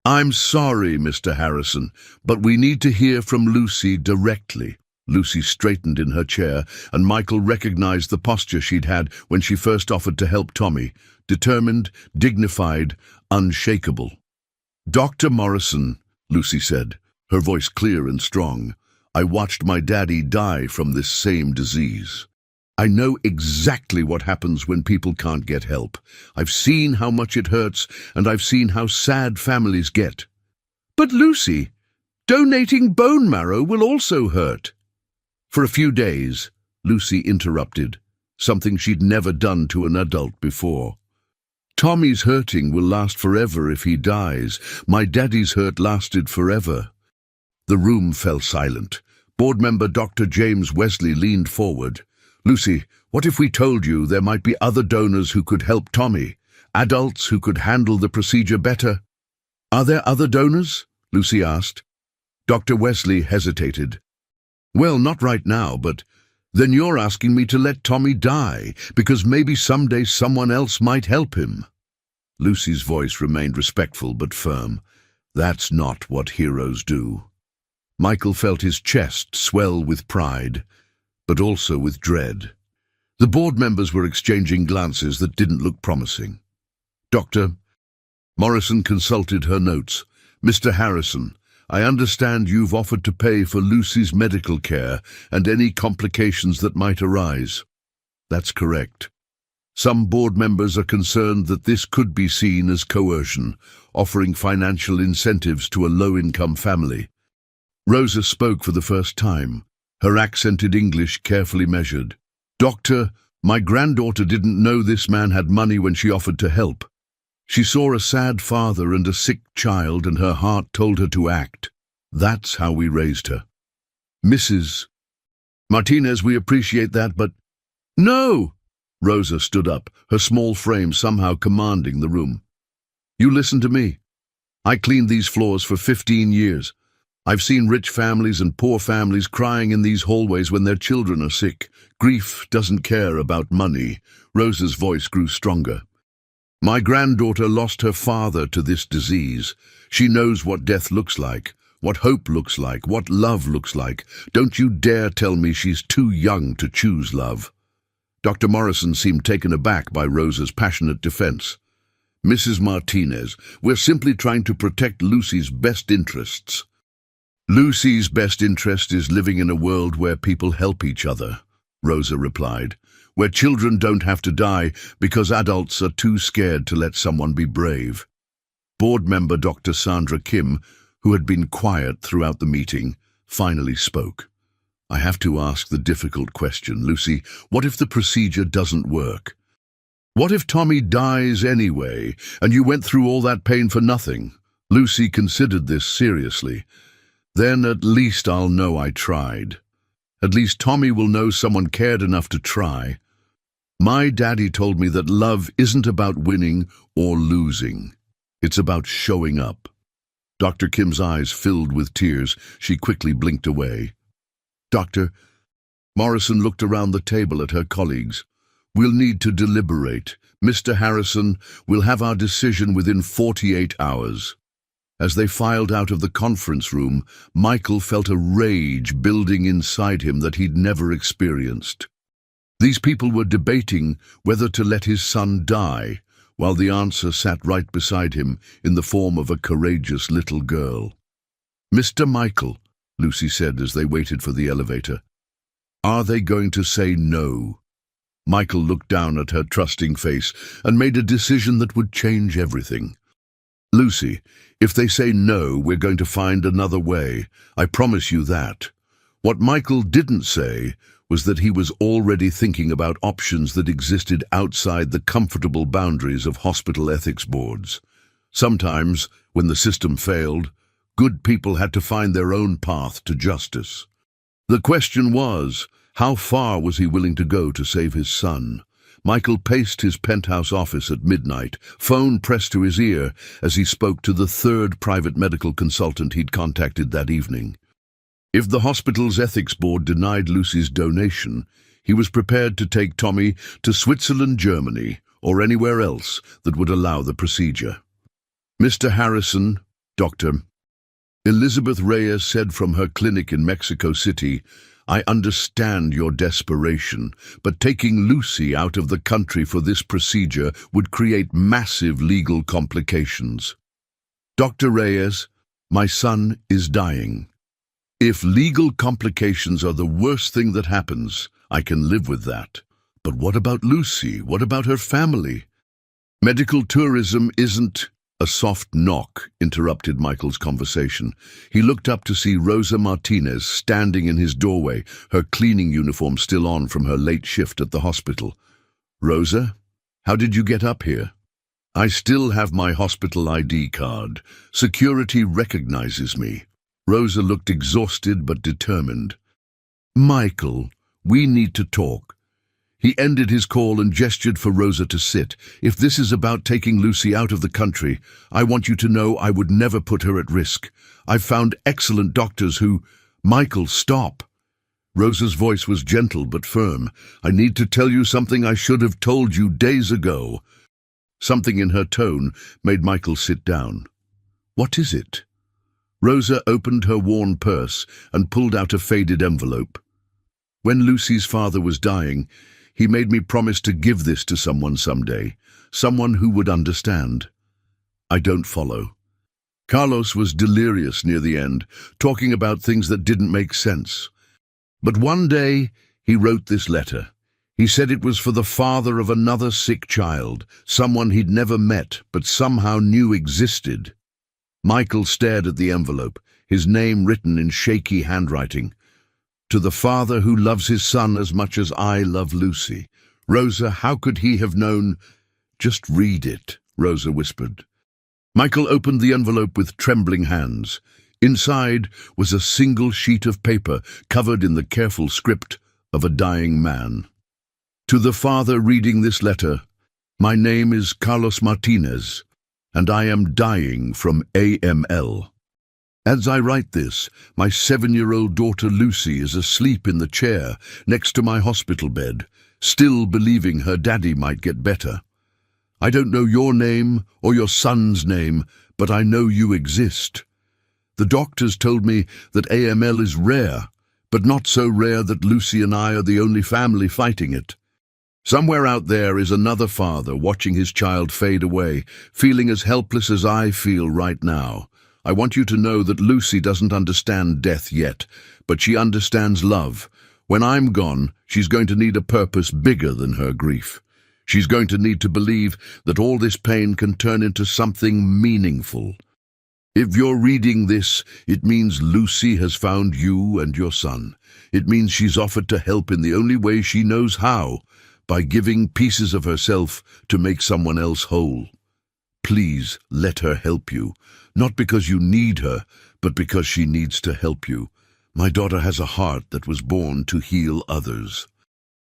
I'm sorry, Mr. Harrison, but we need to hear from Lucy directly. Lucy straightened in her chair, and Michael recognized the posture she'd had when she first offered to help Tommy, determined, dignified, unshakable. Dr. Morrison, Lucy said, her voice clear and strong, I watched my daddy die from this same disease. I know exactly what happens when people can't get help. I've seen how much it hurts, and I've seen how sad families get. But Lucy, donating bone marrow will also hurt. For a few days, Lucy interrupted, something she'd never done to an adult before. Tommy's hurting will last forever if he dies. My daddy's hurt lasted forever. The room fell silent. Board member Dr. James Wesley leaned forward. Lucy, what if we told you there might be other donors who could help Tommy? Adults who could handle the procedure better? Are there other donors? Lucy asked. Dr. Wesley hesitated. Well, not right now, but Then you're asking me to let Tommy die, because maybe someday someone else might help him. Lucy's voice remained respectful but firm. That's not what heroes do. Michael felt his chest swell with pride, but also with dread. The board members were exchanging glances that didn't look promising. Doctor, Morrison consulted her notes. Mr. Harrison, I understand you've offered to pay for Lucy's medical care and any complications that might arise. That's correct. Some board members are concerned that this could be seen as coercion, offering financial incentives to a low-income family. Rosa spoke for the first time, her accented English carefully measured. Doctor, my granddaughter didn't know this man had money when she offered to help. She saw a sad father and a sick child, and her heart told her to act. That's how we raised her. Mrs. Martinez, we appreciate that, but— No! Rosa stood up, her small frame somehow commanding the room. You listen to me. I cleaned these floors for 15 years. I've seen rich families and poor families crying in these hallways when their children are sick. Grief doesn't care about money. Rosa's voice grew stronger. My granddaughter lost her father to this disease. She knows what death looks like, what hope looks like, what love looks like. Don't you dare tell me she's too young to choose love. Dr. Morrison seemed taken aback by Rosa's passionate defense. Mrs. Martinez, we're simply trying to protect Lucy's best interests. Lucy's best interest is living in a world where people help each other, Rosa replied, where children don't have to die because adults are too scared to let someone be brave. Board member Dr. Sandra Kim, who had been quiet throughout the meeting, finally spoke. I have to ask the difficult question, Lucy. What if the procedure doesn't work? What if Tommy dies anyway, and you went through all that pain for nothing? Lucy considered this seriously. Then at least I'll know I tried. At least Tommy will know someone cared enough to try. My daddy told me that love isn't about winning or losing. It's about showing up. Dr. Kim's eyes filled with tears. She quickly blinked away. Doctor, Morrison looked around the table at her colleagues. We'll need to deliberate. Mr. Harrison, we'll have our decision within 48 hours. As they filed out of the conference room, Michael felt a rage building inside him that he'd never experienced. These people were debating whether to let his son die, while the answer sat right beside him in the form of a courageous little girl. Mr. Michael, Lucy said as they waited for the elevator, are they going to say no? Michael looked down at her trusting face and made a decision that would change everything. Lucy, if they say no, we're going to find another way. I promise you that. What Michael didn't say was that he was already thinking about options that existed outside the comfortable boundaries of hospital ethics boards. Sometimes, when the system failed, good people had to find their own path to justice. The question was, how far was he willing to go to save his son? Michael paced his penthouse office at midnight, phone pressed to his ear as he spoke to the third private medical consultant he'd contacted that evening. If the hospital's ethics board denied Lucy's donation, he was prepared to take Tommy to Switzerland, Germany, or anywhere else that would allow the procedure. Mr. Harrison, Dr. Elizabeth Reyes said from her clinic in Mexico City, I understand your desperation, but taking Lucy out of the country for this procedure would create massive legal complications. Dr. Reyes, my son is dying. If legal complications are the worst thing that happens, I can live with that. But what about Lucy? What about her family? Medical tourism isn't— A soft knock interrupted Michael's conversation. He looked up to see Rosa Martinez standing in his doorway, her cleaning uniform still on from her late shift at the hospital. Rosa, how did you get up here? I still have my hospital ID card. Security recognizes me. Rosa looked exhausted but determined. Michael, we need to talk. He ended his call and gestured for Rosa to sit. If this is about taking Lucy out of the country, I want you to know I would never put her at risk. I've found excellent doctors who— Michael, stop. Rosa's voice was gentle but firm. "I need to tell you something I should have told you days ago." Something in her tone made Michael sit down. "What is it?" Rosa opened her worn purse and pulled out a faded envelope. "When Lucy's father was dying, he made me promise to give this to someone someday, someone who would understand." "I don't follow." Carlos was delirious near the end, talking about things that didn't make sense. But one day, he wrote this letter. He said it was for the father of another sick child, someone he'd never met but somehow knew existed. Michael stared at the envelope, his name written in shaky handwriting. "To the father who loves his son as much as I love Lucy." "Rosa, how could he have known?" "Just read it," Rosa whispered. Michael opened the envelope with trembling hands. Inside was a single sheet of paper covered in the careful script of a dying man. "To the father reading this letter, my name is Carlos Martinez, and I am dying from AML. As I write this, my 7-year-old daughter Lucy is asleep in the chair next to my hospital bed, still believing her daddy might get better. I don't know your name or your son's name, but I know you exist. The doctors told me that AML is rare, but not so rare that Lucy and I are the only family fighting it. Somewhere out there is another father watching his child fade away, feeling as helpless as I feel right now. I want you to know that Lucy doesn't understand death yet, but she understands love. When I'm gone, she's going to need a purpose bigger than her grief. She's going to need to believe that all this pain can turn into something meaningful. If you're reading this, it means Lucy has found you and your son. It means she's offered to help in the only way she knows how, by giving pieces of herself to make someone else whole. Please let her help you, not because you need her, but because she needs to help you. My daughter has a heart that was born to heal others.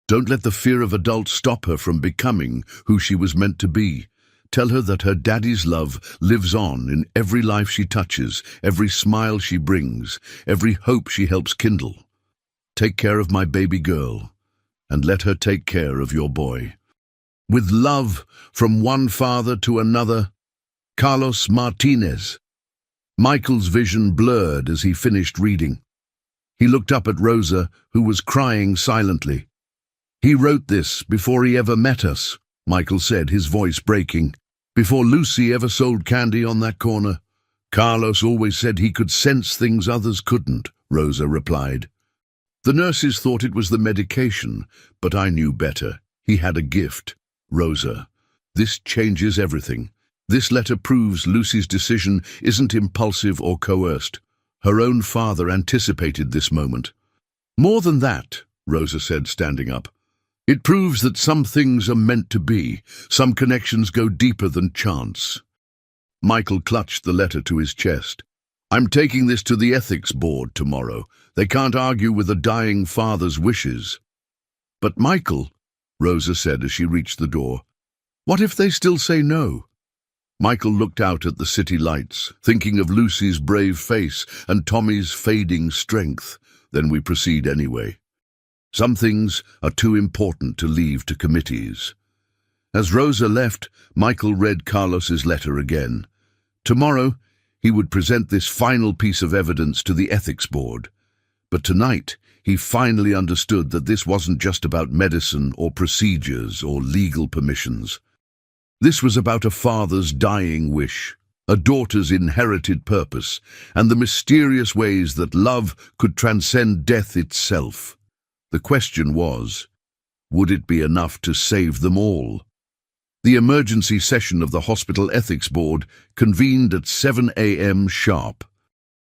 Don't let the fear of adults stop her from becoming who she was meant to be. Tell her that her daddy's love lives on in every life she touches, every smile she brings, every hope she helps kindle. Take care of my baby girl, and let her take care of your boy. With love from one father to another, Carlos Martinez." Michael's vision blurred as he finished reading. He looked up at Rosa, who was crying silently. "He wrote this before he ever met us," Michael said, his voice breaking. "Before Lucy ever sold candy on that corner. Carlos always said he could sense things others couldn't," Rosa replied. "The nurses thought it was the medication, but I knew better. He had a gift." "Rosa, this changes everything. This letter proves Lucy's decision isn't impulsive or coerced. Her own father anticipated this moment." "More than that," Rosa said, standing up. "It proves that some things are meant to be. Some connections go deeper than chance." Michael clutched the letter to his chest. "I'm taking this to the ethics board tomorrow. They can't argue with a dying father's wishes." "But Michael," Rosa said as she reached the door, "what if they still say no?" Michael looked out at the city lights, thinking of Lucy's brave face and Tommy's fading strength. "Then we proceed anyway. Some things are too important to leave to committees." As Rosa left, Michael read Carlos's letter again. Tomorrow, he would present this final piece of evidence to the ethics board. But tonight, he finally understood that this wasn't just about medicine or procedures or legal permissions. This was about a father's dying wish, a daughter's inherited purpose, and the mysterious ways that love could transcend death itself. The question was, would it be enough to save them all? The emergency session of the hospital ethics board convened at 7 a.m. sharp.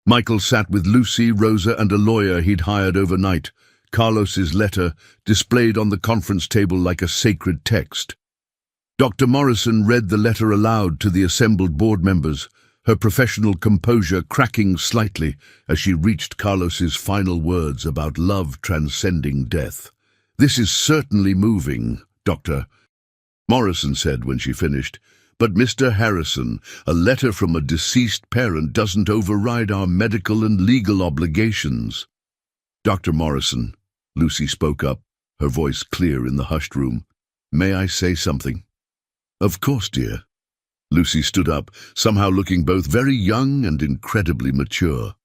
Michael sat with Lucy, Rosa, and a lawyer he'd hired overnight. Carlos's letter displayed on the conference table like a sacred text. Dr. Morrison read the letter aloud to the assembled board members, her professional composure cracking slightly as she reached Carlos's final words about love transcending death. "This is certainly moving, Doctor," Morrison said when she finished. "But Mr. Harrison, a letter from a deceased parent doesn't override our medical and legal obligations." "Dr. Morrison," Lucy spoke up, her voice clear in the hushed room. "May I say something?" "Of course, dear." Lucy stood up, somehow looking both very young and incredibly mature.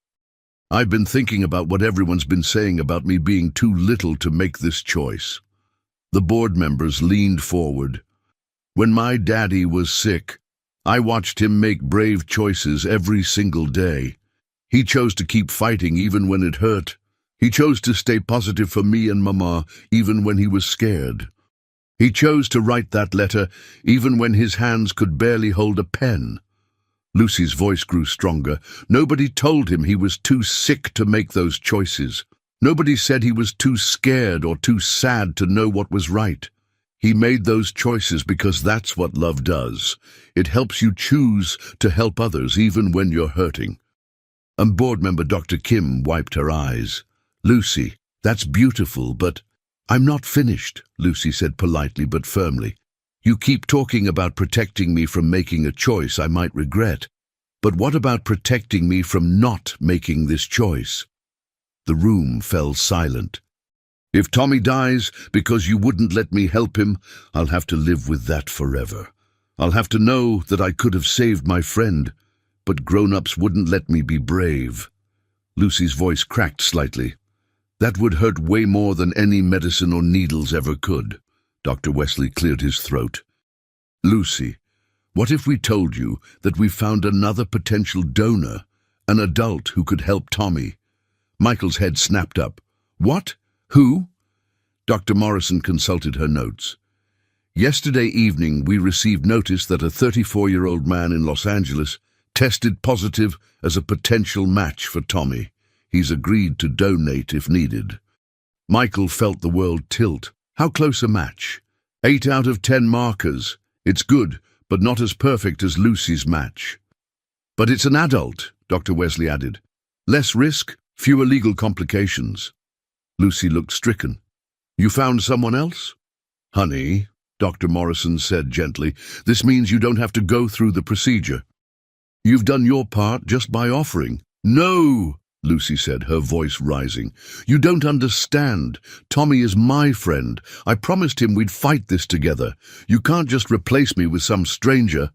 "I've been thinking about what everyone's been saying about me being too little to make this choice." The board members leaned forward. "When my daddy was sick, I watched him make brave choices every single day. He chose to keep fighting even when it hurt. He chose to stay positive for me and Mama even when he was scared. He chose to write that letter even when his hands could barely hold a pen." Lucy's voice grew stronger. "Nobody told him he was too sick to make those choices. Nobody said he was too scared or too sad to know what was right. He made those choices because that's what love does. It helps you choose to help others even when you're hurting." And board member Dr. Kim wiped her eyes. "Lucy, that's beautiful, but—" "I'm not finished," Lucy said politely but firmly. "You keep talking about protecting me from making a choice I might regret. But what about protecting me from not making this choice?" The room fell silent. "If Tommy dies because you wouldn't let me help him, I'll have to live with that forever. I'll have to know that I could have saved my friend, but grown-ups wouldn't let me be brave." Lucy's voice cracked slightly. "That would hurt way more than any medicine or needles ever could." Dr. Wesley cleared his throat. "Lucy, what if we told you that we found another potential donor, an adult who could help Tommy?" Michael's head snapped up. "What? Who?" Dr. Morrison consulted her notes. "Yesterday evening we received notice that a 34-year-old man in Los Angeles tested positive as a potential match for Tommy. He's agreed to donate if needed." Michael felt the world tilt. How close a match? 8 out of 10 markers. It's good, but not as perfect as Lucy's match. "But it's an adult," Dr. Wesley added. "Less risk, fewer legal complications." Lucy looked stricken. "You found someone else?" "Honey," Dr. Morrison said gently, "this means you don't have to go through the procedure. You've done your part just by offering." "No!" Lucy said, her voice rising. "You don't understand. Tommy is my friend. I promised him we'd fight this together. You can't just replace me with some stranger."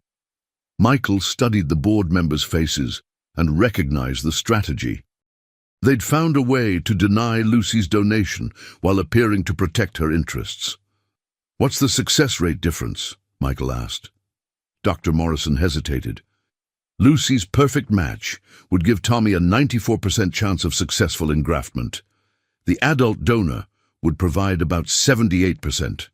Michael studied the board members' faces and recognized the strategy. They'd found a way to deny Lucy's donation while appearing to protect her interests. "What's the success rate difference?" Michael asked. Dr. Morrison hesitated. "Lucy's perfect match would give Tommy a 94% chance of successful engraftment. The adult donor would provide about 78%.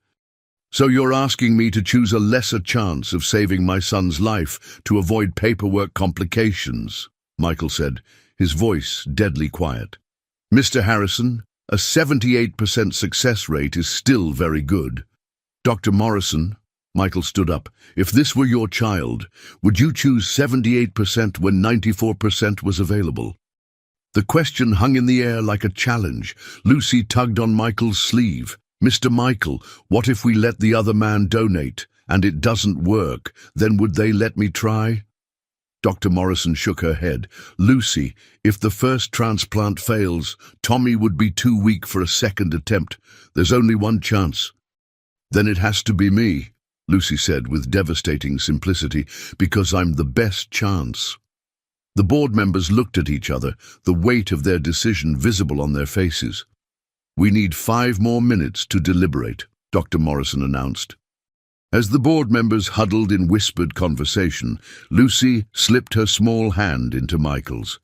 So you're asking me to choose a lesser chance of saving my son's life to avoid paperwork complications," Michael said, his voice deadly quiet. "Mr. Harrison, a 78% success rate is still very good." "Dr. Morrison," Michael stood up, "if this were your child, would you choose 78% when 94% was available?" The question hung in the air like a challenge. Lucy tugged on Michael's sleeve. "Mr. Michael, what if we let the other man donate, and it doesn't work? Then would they let me try?" Dr. Morrison shook her head. "Lucy, if the first transplant fails, Tommy would be too weak for a second attempt. There's only one chance." "Then it has to be me," Lucy said with devastating simplicity, "because I'm the best chance." The board members looked at each other, the weight of their decision visible on their faces. "We need 5 more minutes to deliberate," Dr. Morrison announced. As the board members huddled in whispered conversation, Lucy slipped her small hand into Michael's.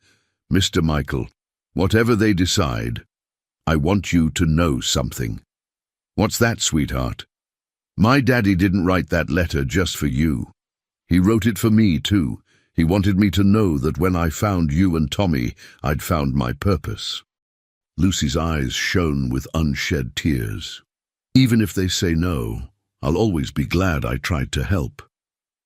"Mr. Michael, whatever they decide, I want you to know something." "What's that, sweetheart?" "My daddy didn't write that letter just for you. He wrote it for me, too. He wanted me to know that when I found you and Tommy, I'd found my purpose." Lucy's eyes shone with unshed tears. "Even if they say no, I'll always be glad I tried to help."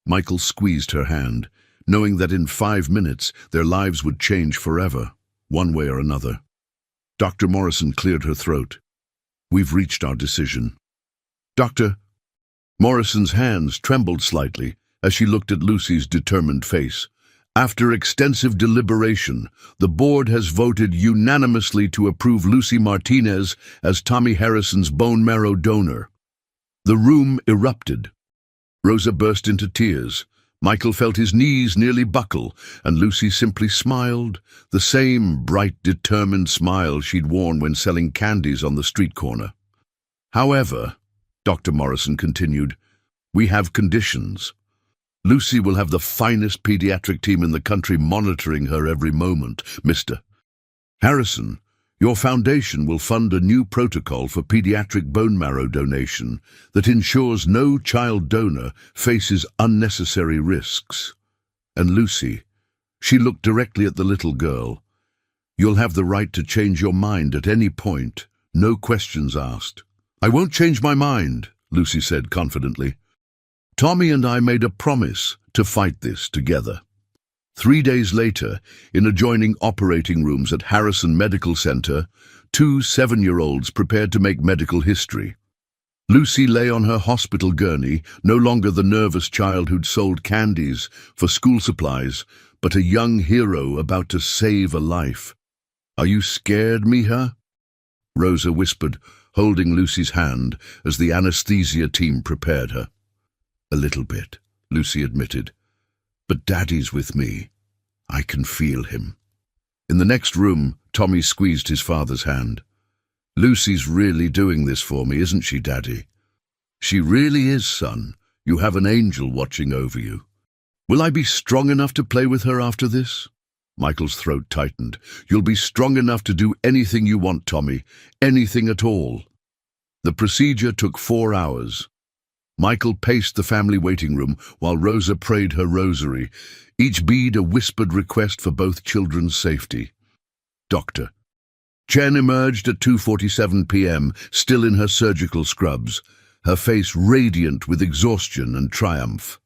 Michael squeezed her hand, knowing that in 5 minutes their lives would change forever, one way or another. Dr. Morrison cleared her throat. "We've reached our decision." "Doctor—" Morrison's hands trembled slightly as she looked at Lucy's determined face. After extensive deliberation, the board has voted unanimously to approve Lucy Martinez as Tommy Harrison's bone marrow donor. The room erupted. Rosa burst into tears. Michael felt his knees nearly buckle, and Lucy simply smiled, the same bright, determined smile she'd worn when selling candies on the street corner. However, Dr. Morrison continued, we have conditions. Lucy will have the finest pediatric team in the country monitoring her every moment, Mr. Harrison. Your foundation will fund a new protocol for pediatric bone marrow donation that ensures no child donor faces unnecessary risks. And Lucy, she looked directly at the little girl, you'll have the right to change your mind at any point, no questions asked. I won't change my mind, Lucy said confidently. Tommy and I made a promise to fight this together. 3 days later, in adjoining operating rooms at Harrison Medical Center, 2 7-year-olds prepared to make medical history. Lucy lay on her hospital gurney, no longer the nervous child who'd sold candies for school supplies, but a young hero about to save a life. Are you scared, Mija? Rosa whispered, holding Lucy's hand as the anesthesia team prepared her. A little bit, Lucy admitted. But Daddy's with me. I can feel him. In the next room, Tommy squeezed his father's hand. Lucy's really doing this for me, isn't she, Daddy? She really is, son. You have an angel watching over you. Will I be strong enough to play with her after this? Michael's throat tightened. You'll be strong enough to do anything you want, Tommy. Anything at all. The procedure took 4 hours. Michael paced the family waiting room while Rosa prayed her rosary, each bead a whispered request for both children's safety. Doctor. Chen emerged at 2:47 p.m., still in her surgical scrubs, her face radiant with exhaustion and triumph.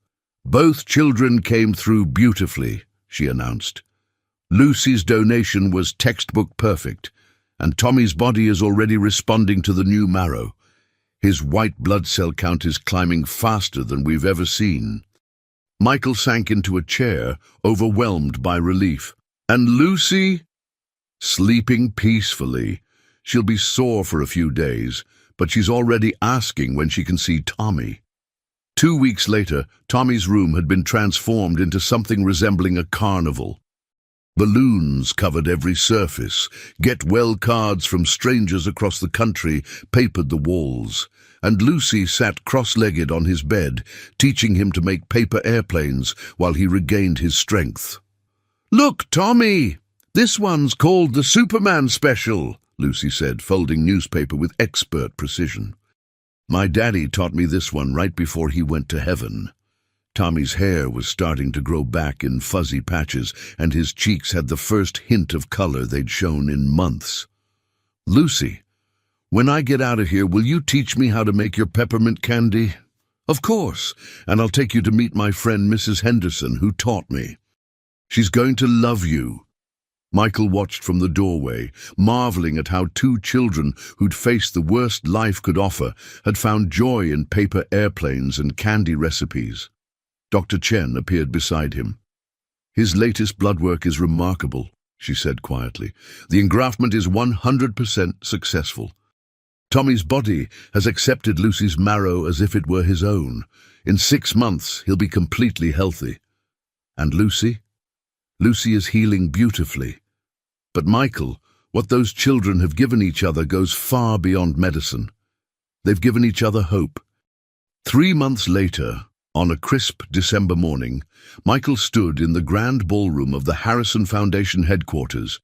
Both children came through beautifully, she announced. Lucy's donation was textbook perfect, and Tommy's body is already responding to the new marrow. His white blood cell count is climbing faster than we've ever seen. Michael sank into a chair, overwhelmed by relief. And Lucy? Sleeping peacefully. She'll be sore for a few days, but she's already asking when she can see Tommy. 2 weeks later, Tommy's room had been transformed into something resembling a carnival. Balloons covered every surface. Get-well cards from strangers across the country papered the walls, and Lucy sat cross-legged on his bed, teaching him to make paper airplanes while he regained his strength. "Look, Tommy! This one's called the Superman Special," Lucy said, folding newspaper with expert precision. "My daddy taught me this one right before he went to heaven." Tommy's hair was starting to grow back in fuzzy patches, and his cheeks had the first hint of color they'd shown in months. "Lucy, when I get out of here, will you teach me how to make your peppermint candy?" "Of course, and I'll take you to meet my friend Mrs. Henderson, who taught me. She's going to love you." Michael watched from the doorway, marveling at how 2 children who'd faced the worst life could offer had found joy in paper airplanes and candy recipes. Dr. Chen appeared beside him. "His latest blood work is remarkable," she said quietly. "The engraftment is 100% successful. Tommy's body has accepted Lucy's marrow as if it were his own. In 6 months, he'll be completely healthy. And Lucy? Lucy is healing beautifully. But Michael, what those children have given each other goes far beyond medicine. They've given each other hope." 3 months later, on a crisp December morning, Michael stood in the grand ballroom of the Harrison Foundation headquarters.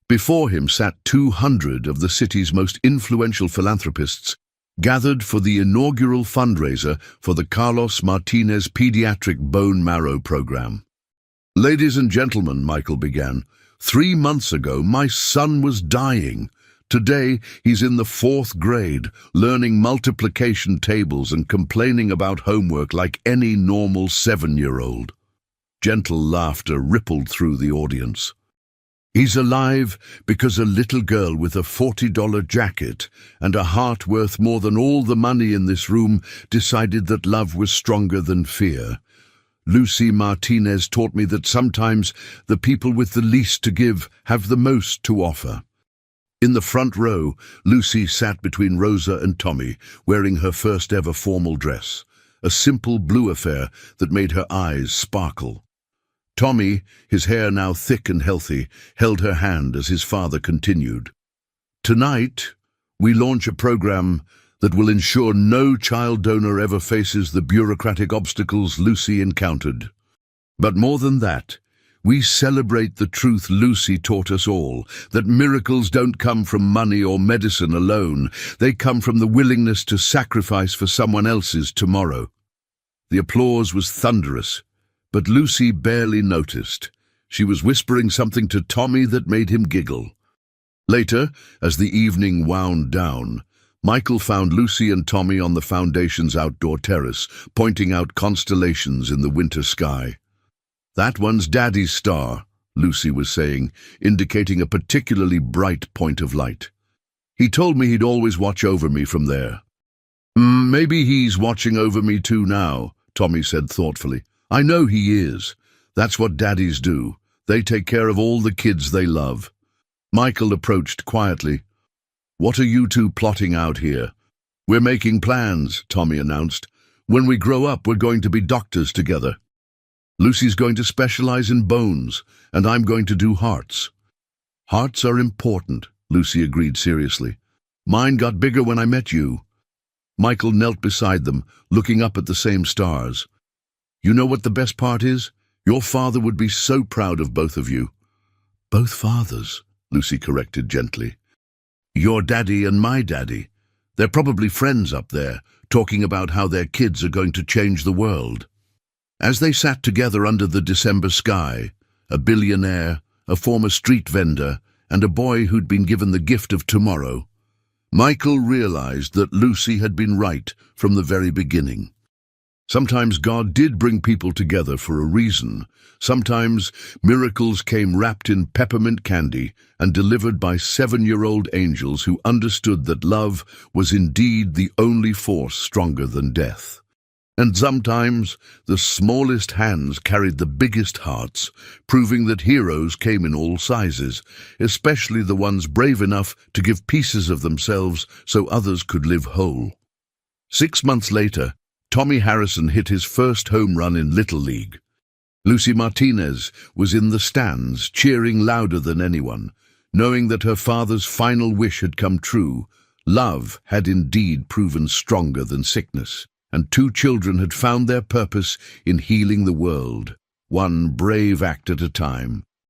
Before him sat 200 of the city's most influential philanthropists, gathered for the inaugural fundraiser for the Carlos Martinez Pediatric Bone Marrow Program. "Ladies and gentlemen," Michael began, 3 months ago my son was dying. Today, he's in the 4th grade, learning multiplication tables and complaining about homework like any normal 7-year-old. Gentle laughter rippled through the audience. "He's alive because a little girl with a $40 jacket and a heart worth more than all the money in this room decided that love was stronger than fear. Lucy Martinez taught me that sometimes the people with the least to give have the most to offer. In the front row, Lucy sat between Rosa and Tommy, wearing her first ever formal dress, a simple blue affair that made her eyes sparkle. Tommy, his hair now thick and healthy, held her hand as his father continued. Tonight, we launch a program that will ensure no child donor ever faces the bureaucratic obstacles Lucy encountered. But more than that, we celebrate the truth Lucy taught us all, that miracles don't come from money or medicine alone. They come from the willingness to sacrifice for someone else's tomorrow. The applause was thunderous, but Lucy barely noticed. She was whispering something to Tommy that made him giggle. Later, as the evening wound down, Michael found Lucy and Tommy on the foundation's outdoor terrace, pointing out constellations in the winter sky. "That one's Daddy's star," Lucy was saying, indicating a particularly bright point of light. "He told me he'd always watch over me from there." Maybe he's watching over me too now," Tommy said thoughtfully. "I know he is. That's what daddies do. They take care of all the kids they love." Michael approached quietly. "What are you two plotting out here?" "We're making plans," Tommy announced. "When we grow up, we're going to be doctors together. Lucy's going to specialize in bones, and I'm going to do hearts." "Hearts are important," Lucy agreed seriously. "Mine got bigger when I met you." Michael knelt beside them, looking up at the same stars. "You know what the best part is? Your father would be so proud of both of you." "Both fathers," Lucy corrected gently. "Your daddy and my daddy. They're probably friends up there, talking about how their kids are going to change the world." As they sat together under the December sky, a billionaire, a former street vendor, and a boy who'd been given the gift of tomorrow, Michael realized that Lucy had been right from the very beginning. Sometimes God did bring people together for a reason. Sometimes miracles came wrapped in peppermint candy and delivered by 7-year-old angels who understood that love was indeed the only force stronger than death. And sometimes the smallest hands carried the biggest hearts, proving that heroes came in all sizes, especially the ones brave enough to give pieces of themselves so others could live whole. 6 months later, Tommy Harrison hit his first home run in Little League. Lucy Martinez was in the stands, cheering louder than anyone, knowing that her father's final wish had come true. Love had indeed proven stronger than sickness, and 2 children had found their purpose in healing the world, one brave act at a time.